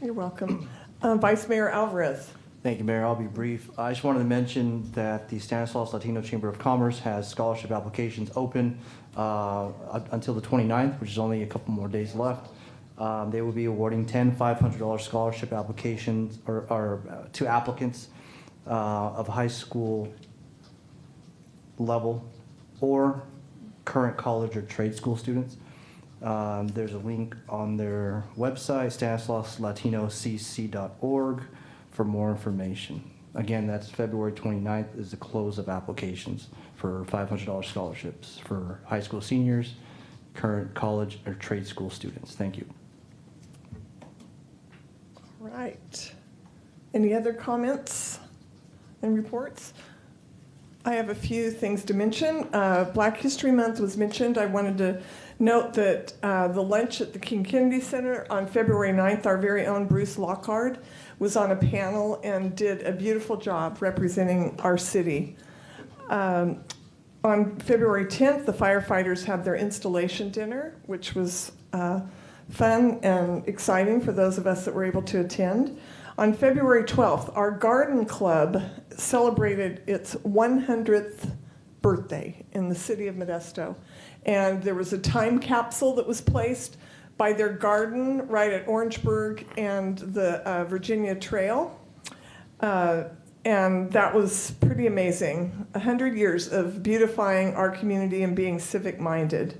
You're welcome. Vice Mayor Alvarez. Thank you, Mayor. I'll be brief. I just wanted to mention that the Stanislaus Latino Chamber of Commerce has scholarship applications open until the 29th, which is only a couple more days left. They will be awarding 10 $500 scholarship applications to applicants of high school level or current college or trade school students. There's a link on their website, StanislausLatinoCC.org, for more information. Again, that's February 29th is the close of applications for $500 scholarships for high school seniors, current college or trade school students. Thank you. All right. Any other comments and reports? I have a few things to mention. Black History Month was mentioned. I wanted to note that the lunch at the King Kennedy Center on February 9th, our very own Bruce Lockhart was on a panel and did a beautiful job representing our city. On February 10th, the firefighters had their installation dinner, which was fun and exciting for those of us that were able to attend. On February 12th, our garden club celebrated its 100th birthday in the city of Modesto. And there was a time capsule that was placed by their garden right at Orangeburg and the Virginia Trail. And that was pretty amazing. 100 years of beautifying our community and being civic-minded.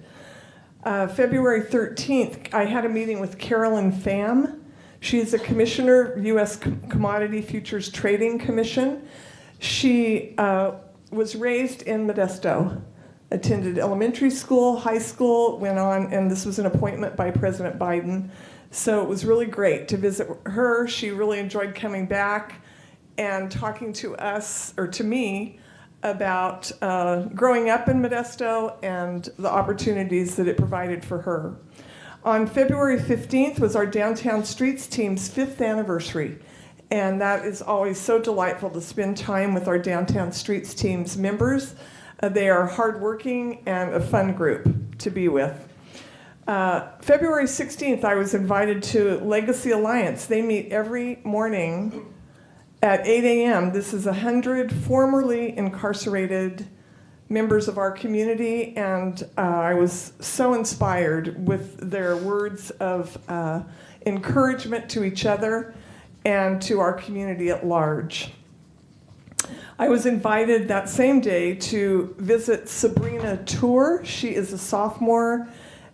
February 13th, I had a meeting with Carolyn Pham. She is a commissioner, U.S. Commodity Futures Trading Commission. She was raised in Modesto, attended elementary school, high school, went on, and this was an appointment by President Biden. So it was really great to visit her. She really enjoyed coming back and talking to us, or to me, about growing up in Modesto and the opportunities that it provided for her. On February 15th was our Downtown Streets team's 5th anniversary. And that is always so delightful to spend time with our Downtown Streets team's members. They are hardworking and a fun group to be with. February 16th, I was invited to Legacy Alliance. They meet every morning at 8 a.m. This is 100 formerly incarcerated members of our community, and I was so inspired with their words of encouragement to each other and to our community at large. I was invited that same day to visit Sabrina Tour. She is a sophomore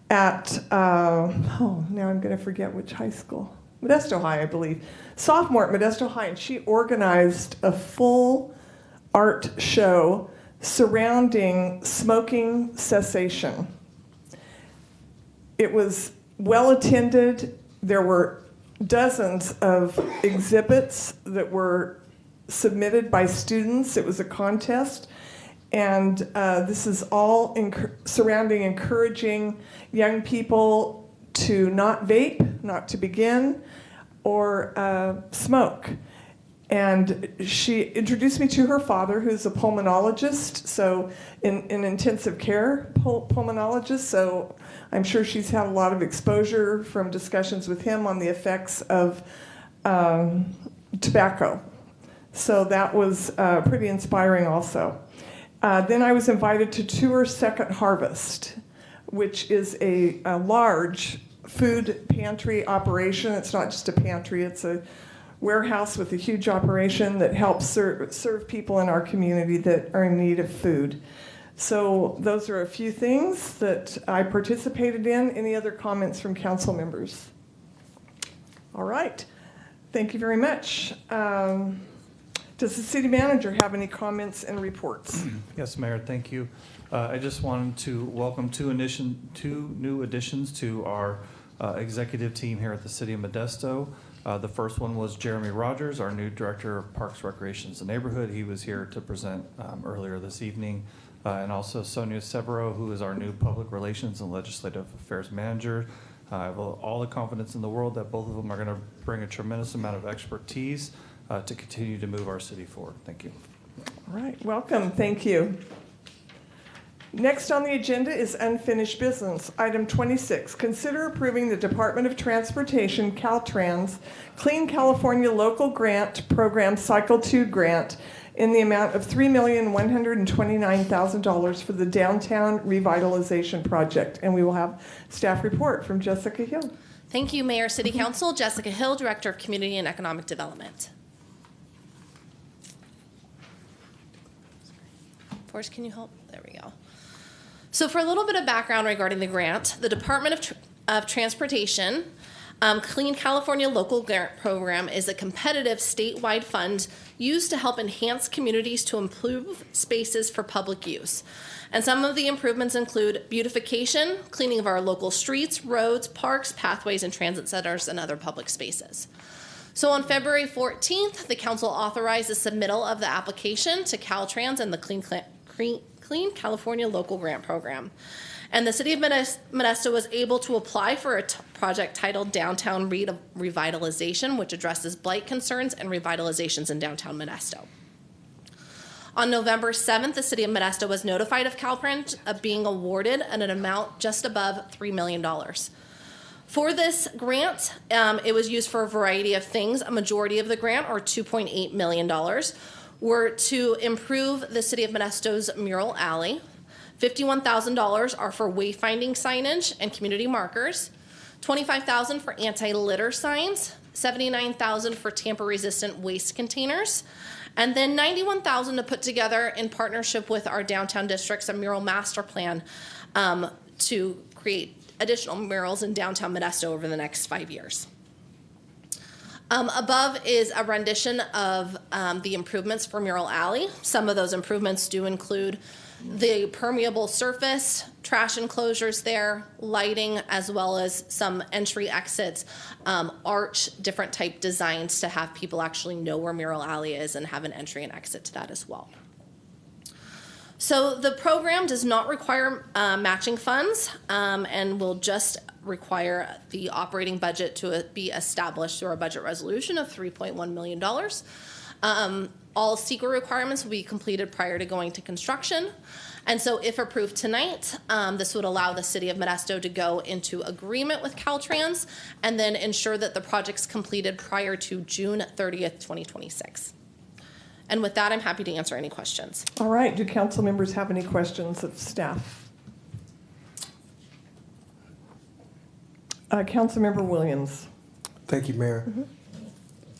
at, now I'm going to forget which high school. Modesto High, I believe. Sophomore at Modesto High, and she organized a full art show surrounding smoking cessation. It was well attended. There were dozens of exhibits that were submitted by students. It was a contest. And this is all surrounding encouraging young people to not vape, not to begin, or smoke. And she introduced me to her father, who's a pulmonologist, so in intensive care pulmonologist. So I'm sure she's had a lot of exposure from discussions with him on the effects of tobacco. So that was pretty inspiring also. Then I was invited to tour Second Harvest, which is a large food pantry operation. It's not just a pantry, it's a warehouse with a huge operation that helps serve people in our community that are in need of food. So those are a few things that I participated in. Any other comments from council members? All right. Thank you very much. Does the city manager have any comments and reports? Yes, Mayor, thank you. I just wanted to welcome two new additions to our executive team here at the City of Modesto. The first one was Jeremy Rogers, our new Director of Parks, Recreations, and Neighborhood. He was here to present earlier this evening. And also Sonia Severo, who is our new Public Relations and Legislative Affairs Manager. I have all the confidence in the world that both of them are going to bring a tremendous amount of expertise to continue to move our city forward. Thank you. All right, welcome, thank you. Next on the agenda is unfinished business. Item 26, consider approving the Department of Transportation, Caltrans, Clean California Local Grant Program Cycle 2 grant in the amount of $3,129,000 for the Downtown Revitalization Project. And we will have staff report from Jessica Hill. Thank you, Mayor, City Council. Jessica Hill, Director of Community and Economic Development. Forrest, can you help? There we go. So for a little bit of background regarding the grant, the Department of Transportation Clean California Local Grant Program is a competitive statewide fund used to help enhance communities to improve spaces for public use. And some of the improvements include beautification, cleaning of our local streets, roads, parks, pathways, and transit centers, and other public spaces. So on February 14th, the council authorized the submittal of the application to Caltrans and the Clean California Local Grant Program. And the City of Modesto was able to apply for a project titled Downtown Revitalization, which addresses blight concerns and revitalizations in downtown Modesto. On November 7th, the City of Modesto was notified of Caltrans of being awarded an amount just above $3 million. For this grant, it was used for a variety of things. A majority of the grant, or $2.8 million, were to improve the City of Modesto's mural alley. $51,000 are for wayfinding signage and community markers. $25,000 for anti-litter signs. $79,000 for tamper-resistant waste containers. And then $91,000 to put together in partnership with our downtown districts a mural master plan to create additional murals in downtown Modesto over the next 5 years. Above is a rendition of the improvements for Mural Alley. Some of those improvements do include the permeable surface, trash enclosures there, lighting, as well as some entry exits, arch, different type designs to have people actually know where Mural Alley is and have an entry and exit to that as well. So the program does not require matching funds and will just require the operating budget to be established through our budget resolution of $3.1 million. All SEQA requirements will be completed prior to going to construction. And so if approved tonight, this would allow the City of Modesto to go into agreement with Caltrans and then ensure that the project's completed prior to June 30th, 2026. And with that, I'm happy to answer any questions. All right. Do council members have any questions of staff? Councilmember Williams. Thank you, Mayor.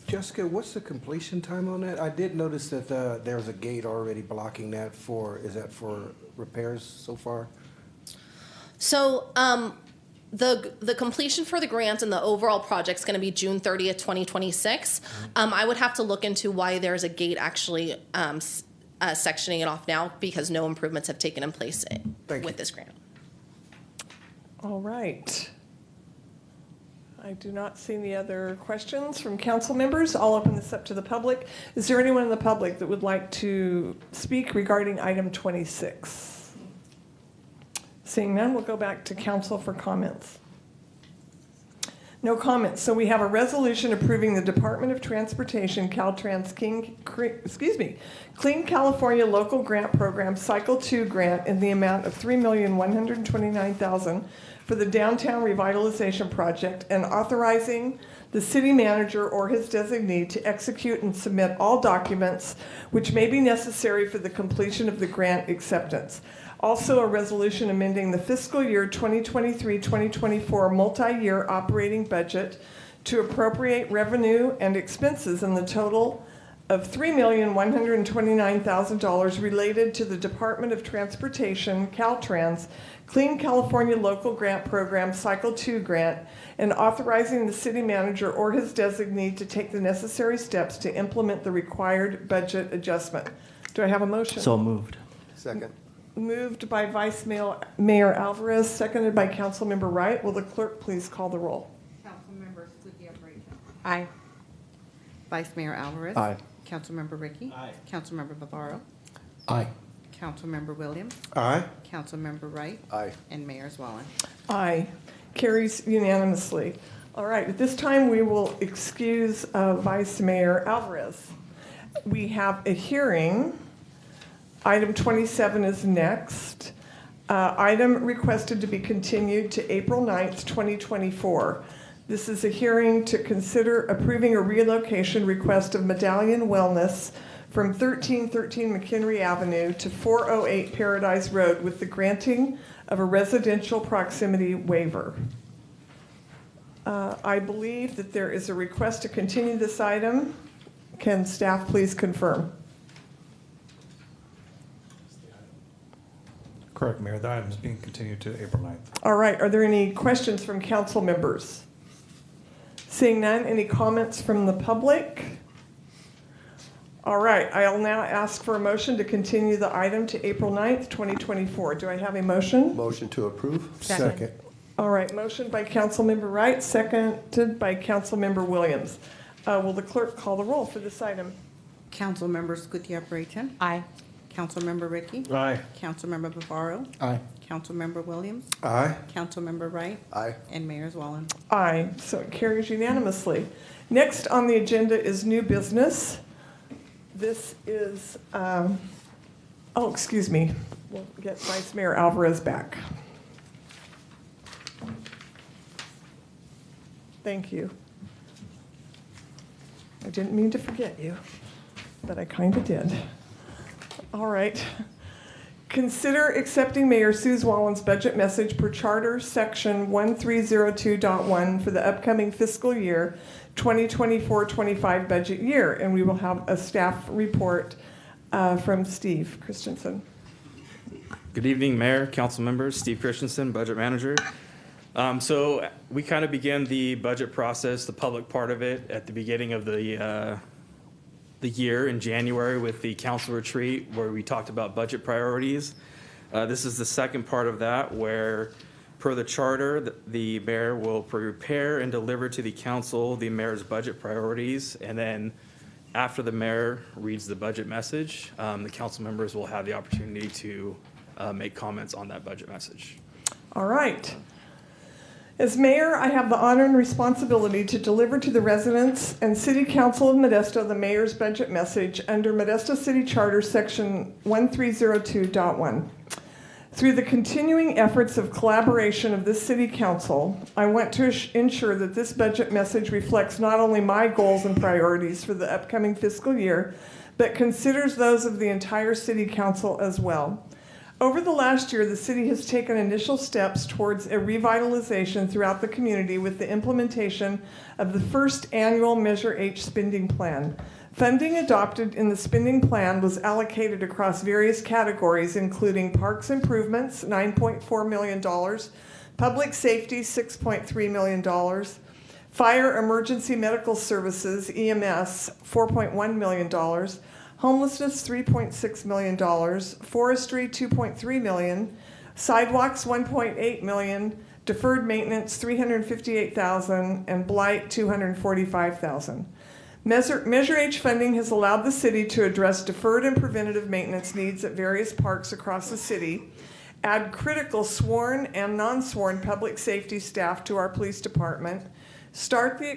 Jessica, what's the completion time on that? I did notice that there's a gate already blocking that is that for repairs so far? So the completion for the grant and the overall project is going to be June 30th, 2026. I would have to look into why there's a gate actually sectioning it off now, because no improvements have taken in place with this grant. All right. I do not see any other questions from council members. I'll open this up to the public. Is there anyone in the public that would like to speak regarding item 26? Seeing none, we'll go back to council for comments. No comments. So we have a resolution approving the Department of Transportation Caltrans Clean California Local Grant Program Cycle 2 grant in the amount of $3,129,000 for the Downtown Revitalization Project, and authorizing the city manager or his designee to execute and submit all documents which may be necessary for the completion of the grant acceptance. Also, a resolution amending the fiscal year 2023-2024 multi-year operating budget to appropriate revenue and expenses in the total of $3,129,000 related to the Department of Transportation, Caltrans, Clean California Local Grant Program Cycle 2 grant, and authorizing the city manager or his designee to take the necessary steps to implement the required budget adjustment. Do I have a motion? So moved. Second. Moved by Vice Mayor Alvarez, seconded by Councilmember Wright. Will the clerk please call the roll? Councilmember Gutierrez. Aye. Vice Mayor Alvarez. Aye. Councilmember Ricky. Aye. Councilmember Bavaro. Aye. Councilmember Williams. Aye. Councilmember Wright. Aye. And Mayor Zwallen. Aye. Carries unanimously. All right, at this time we will excuse Vice Mayor Alvarez. We have a hearing. Item 27 is next. Item requested to be continued to April 9th, 2024. This is a hearing to consider approving a relocation request of Medallion Wellness from 1313 McHenry Avenue to 408 Paradise Road with the granting of a residential proximity waiver. I believe that there is a request to continue this item. Can staff please confirm? Correct, Mayor. The item is being continued to April 9th. All right. Are there any questions from council members? Seeing none, any comments from the public? All right. I'll now ask for a motion to continue the item to April 9th, 2024. Do I have a motion? Motion to approve. Second. All right. Motion by Councilmember Wright, seconded by Councilmember Williams. Will the clerk call the roll for this item? Councilmember Gutierrez. Aye. Councilmember Ricky. Aye. Councilmember Bavaro. Aye. Councilmember Williams. Aye. Councilmember Wright. Aye. And Mayor Zwollen. Aye. So it carries unanimously. Next on the agenda is new business. This is, excuse me. We'll get Vice Mayor Alvarez back. Thank you. I didn't mean to forget you, but I kind of did. All right. Consider accepting Mayor Sue Zwollen's budget message per Charter Section 1302.1 for the upcoming fiscal year 2024-25 budget year. And we will have a staff report from Steve Christensen. Good evening, Mayor, council members. Steve Christensen, Budget Manager. So we kind of began the budget process, the public part of it, at the beginning of the year in January with the council retreat where we talked about budget priorities. This is the second part of that where, per the charter, the mayor will prepare and deliver to the council the mayor's budget priorities. And then after the mayor reads the budget message, the council members will have the opportunity to make comments on that budget message. All right. As mayor, I have the honor and responsibility to deliver to the residents and City Council of Modesto the mayor's budget message under Modesto City Charter Section 1302.1. Through the continuing efforts of collaboration of this City Council, I want to ensure that this budget message reflects not only my goals and priorities for the upcoming fiscal year, but considers those of the entire City Council as well. Over the last year, the city has taken initial steps towards a revitalization throughout the community with the implementation of the first annual Measure H spending plan. Funding adopted in the spending plan was allocated across various categories, including parks improvements, $9.4 million, public safety, $6.3 million, fire emergency medical services, EMS, $4.1 million, homelessness, $3.6 million, forestry, $2.3 million, sidewalks, $1.8 million, deferred maintenance, $358,000, and blight, $245,000. Measure H funding has allowed the city to address deferred and preventative maintenance needs at various parks across the city, add critical sworn and non-sworn public safety staff to our police department, start the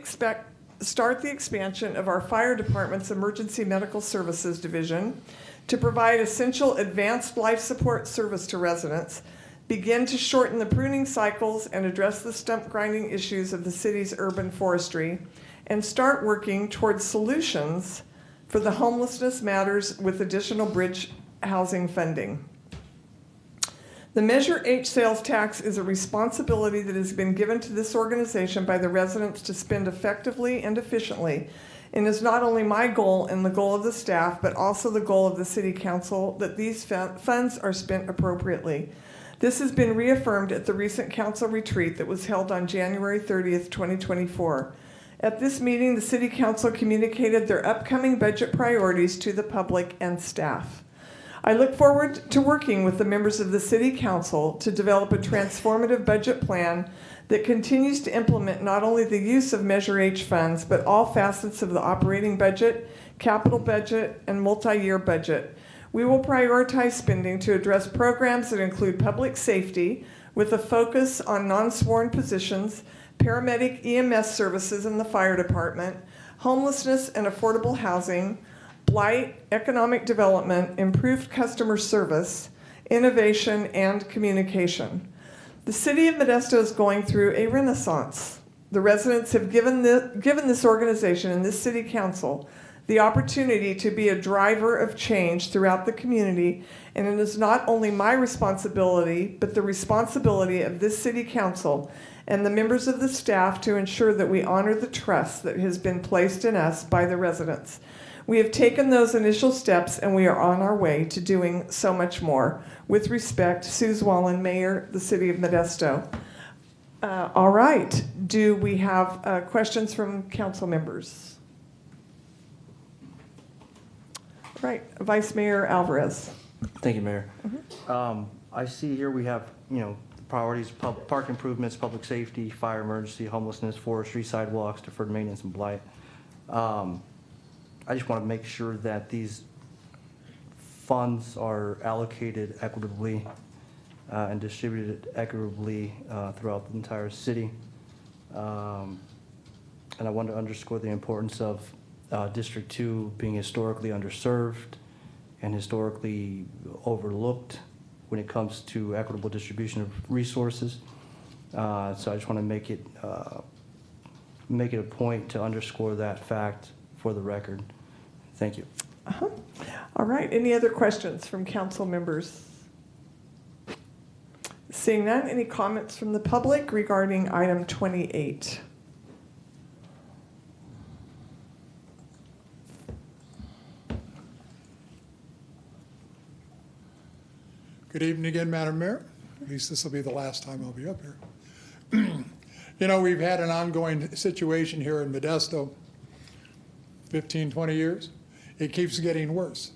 expansion of our fire department's emergency medical services division to provide essential advanced life support service to residents, begin to shorten the pruning cycles and address the stump grinding issues of the city's urban forestry, and start working towards solutions for the homelessness matters with additional bridge housing funding. The Measure H sales tax is a responsibility that has been given to this organization by the residents to spend effectively and efficiently, and is not only my goal and the goal of the staff, but also the goal of the City Council that these funds are spent appropriately. This has been reaffirmed at the recent council retreat that was held on January 30th, 2024. At this meeting, the City Council communicated their upcoming budget priorities to the public and staff. I look forward to working with the members of the City Council to develop a transformative budget plan that continues to implement not only the use of Measure H funds, but all facets of the operating budget, capital budget, and multi-year budget. We will prioritize spending to address programs that include public safety with a focus on non-sworn positions, paramedic EMS services in the fire department, homelessness and affordable housing, blight, economic development, improved customer service, innovation, and communication. The City of Modesto is going through a renaissance. The residents have given this organization and this City Council the opportunity to be a driver of change throughout the community, and it is not only my responsibility, but the responsibility of this City Council and the members of the staff to ensure that we honor the trust that has been placed in us by the residents. We have taken those initial steps, and we are on our way to doing so much more. With respect, Suze Wallen, Mayor, the City of Modesto. All right. Do we have questions from council members? Right. Vice Mayor Alvarez. Thank you, Mayor. I see here we have, priorities, park improvements, public safety, fire emergency, homelessness, forestry, sidewalks, deferred maintenance, and blight. I just want to make sure that these funds are allocated equitably and distributed equitably throughout the entire city. And I want to underscore the importance of District 2 being historically underserved and historically overlooked when it comes to equitable distribution of resources. So I just want to make it a point to underscore that fact for the record. Thank you. All right. Any other questions from council members? Seeing none, any comments from the public regarding item 28? Good evening again, Madam Mayor. At least this will be the last time I'll be up here. We've had an ongoing situation here in Modesto, 15, 20 years. It keeps getting worse.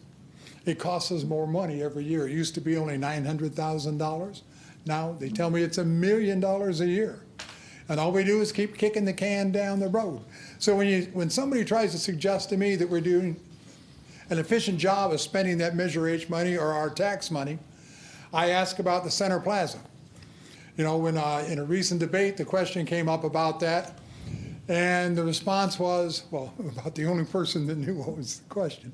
It costs us more money every year. It used to be only $900,000. Now they tell me it's $1 million a year. And all we do is keep kicking the can down the road. So when somebody tries to suggest to me that we're doing an efficient job of spending that Measure H money or our tax money, I ask about the Center Plaza. When in a recent debate, the question came up about that, and the response was, well, about the only person that knew what was the question,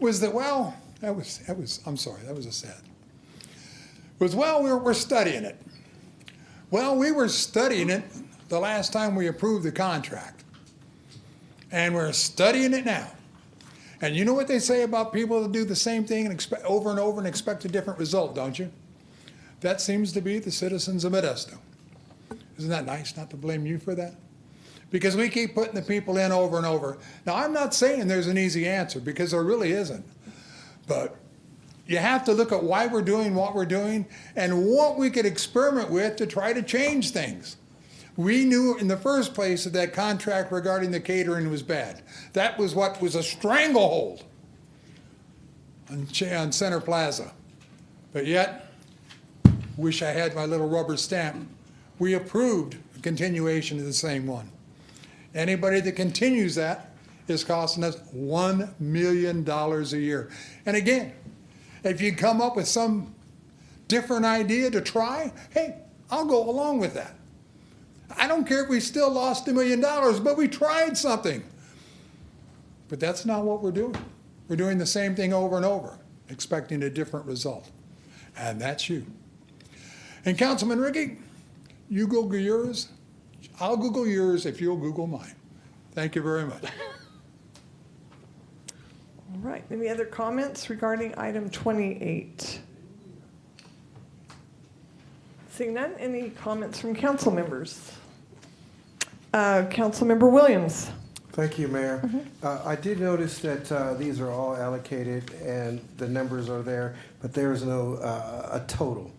was that, well, I'm sorry, that was a sad. Was, well, we're studying it. Well, we were studying it the last time we approved the contract, and we're studying it now. And you know what they say about people that do the same thing and expect over and over and expect a different result, don't you? That seems to be the citizens of Modesto. Isn't that nice not to blame you for that? Because we keep putting the people in over and over. Now, I'm not saying there's an easy answer, because there really isn't. But you have to look at why we're doing what we're doing and what we could experiment with to try to change things. We knew in the first place that contract regarding the catering was bad. That was what was a stranglehold on Center Plaza. But yet, wish I had my little rubber stamp. We approved a continuation of the same one. Anybody that continues that is costing us $1 million a year. And again, if you come up with some different idea to try, hey, I'll go along with that. I don't care if we still lost $1 million, but we tried something. But that's not what we're doing. We're doing the same thing over and over, expecting a different result. And that's you. And Councilman Rickey, you Google yours. I'll Google yours if you'll Google mine. Thank you very much. All right. Any other comments regarding item 28? Seeing none, any comments from council members? Councilmember Williams. Thank you, Mayor. I did notice that these are all allocated and the numbers are there, but there is no a total.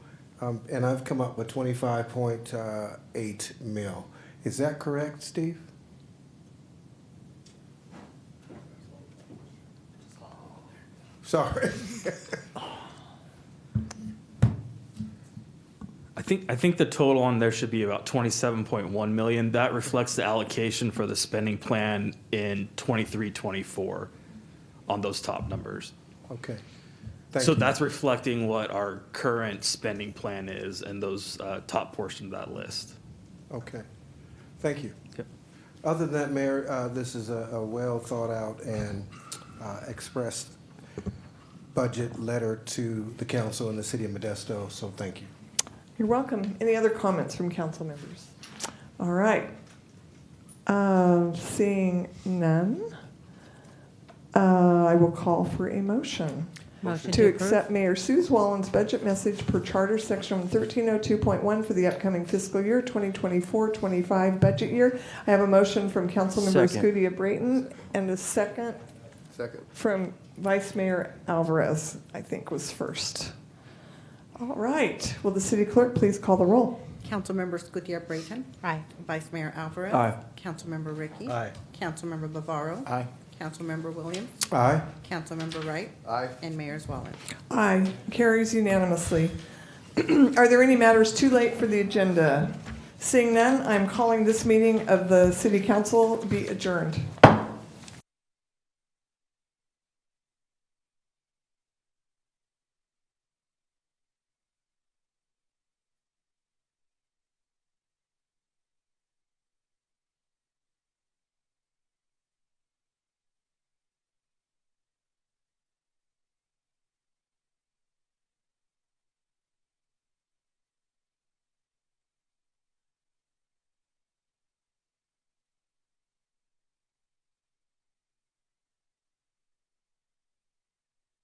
And I've come up with 25.8 mil. Is that correct, Steve? Sorry. I think the total on there should be about 27.1 million. That reflects the allocation for the spending plan in 23-24 on those top numbers. Okay. So that's reflecting what our current spending plan is and those top portion of that list. Okay. Thank you. Yep. Other than that, Mayor, this is a well thought out and expressed budget letter to the council and the city of Modesto, so thank you. You're welcome. Any other comments from council members? All right. Seeing none, I will call for a motion. Motion To to approve. accept Mayor Suze Wallen's budget message per Charter Section 1302.1 for the upcoming fiscal year 2024-25 budget year. I have a motion from Councilmember Second. Scudia Brayton and a second from Vice Mayor Alvarez, I think was first. All right. Will the city clerk please call the roll? Councilmember Scudia Brayton. Aye. Vice Mayor Alvarez. Aye. Councilmember Ricky. Aye. Councilmember Navarro. Aye. Councilmember Williams. Aye. Councilmember Wright. Aye. And Mayor Wallen. Aye. Carries unanimously. Are there any matters too late for the agenda? Seeing none, I'm calling this meeting of the City Council be adjourned.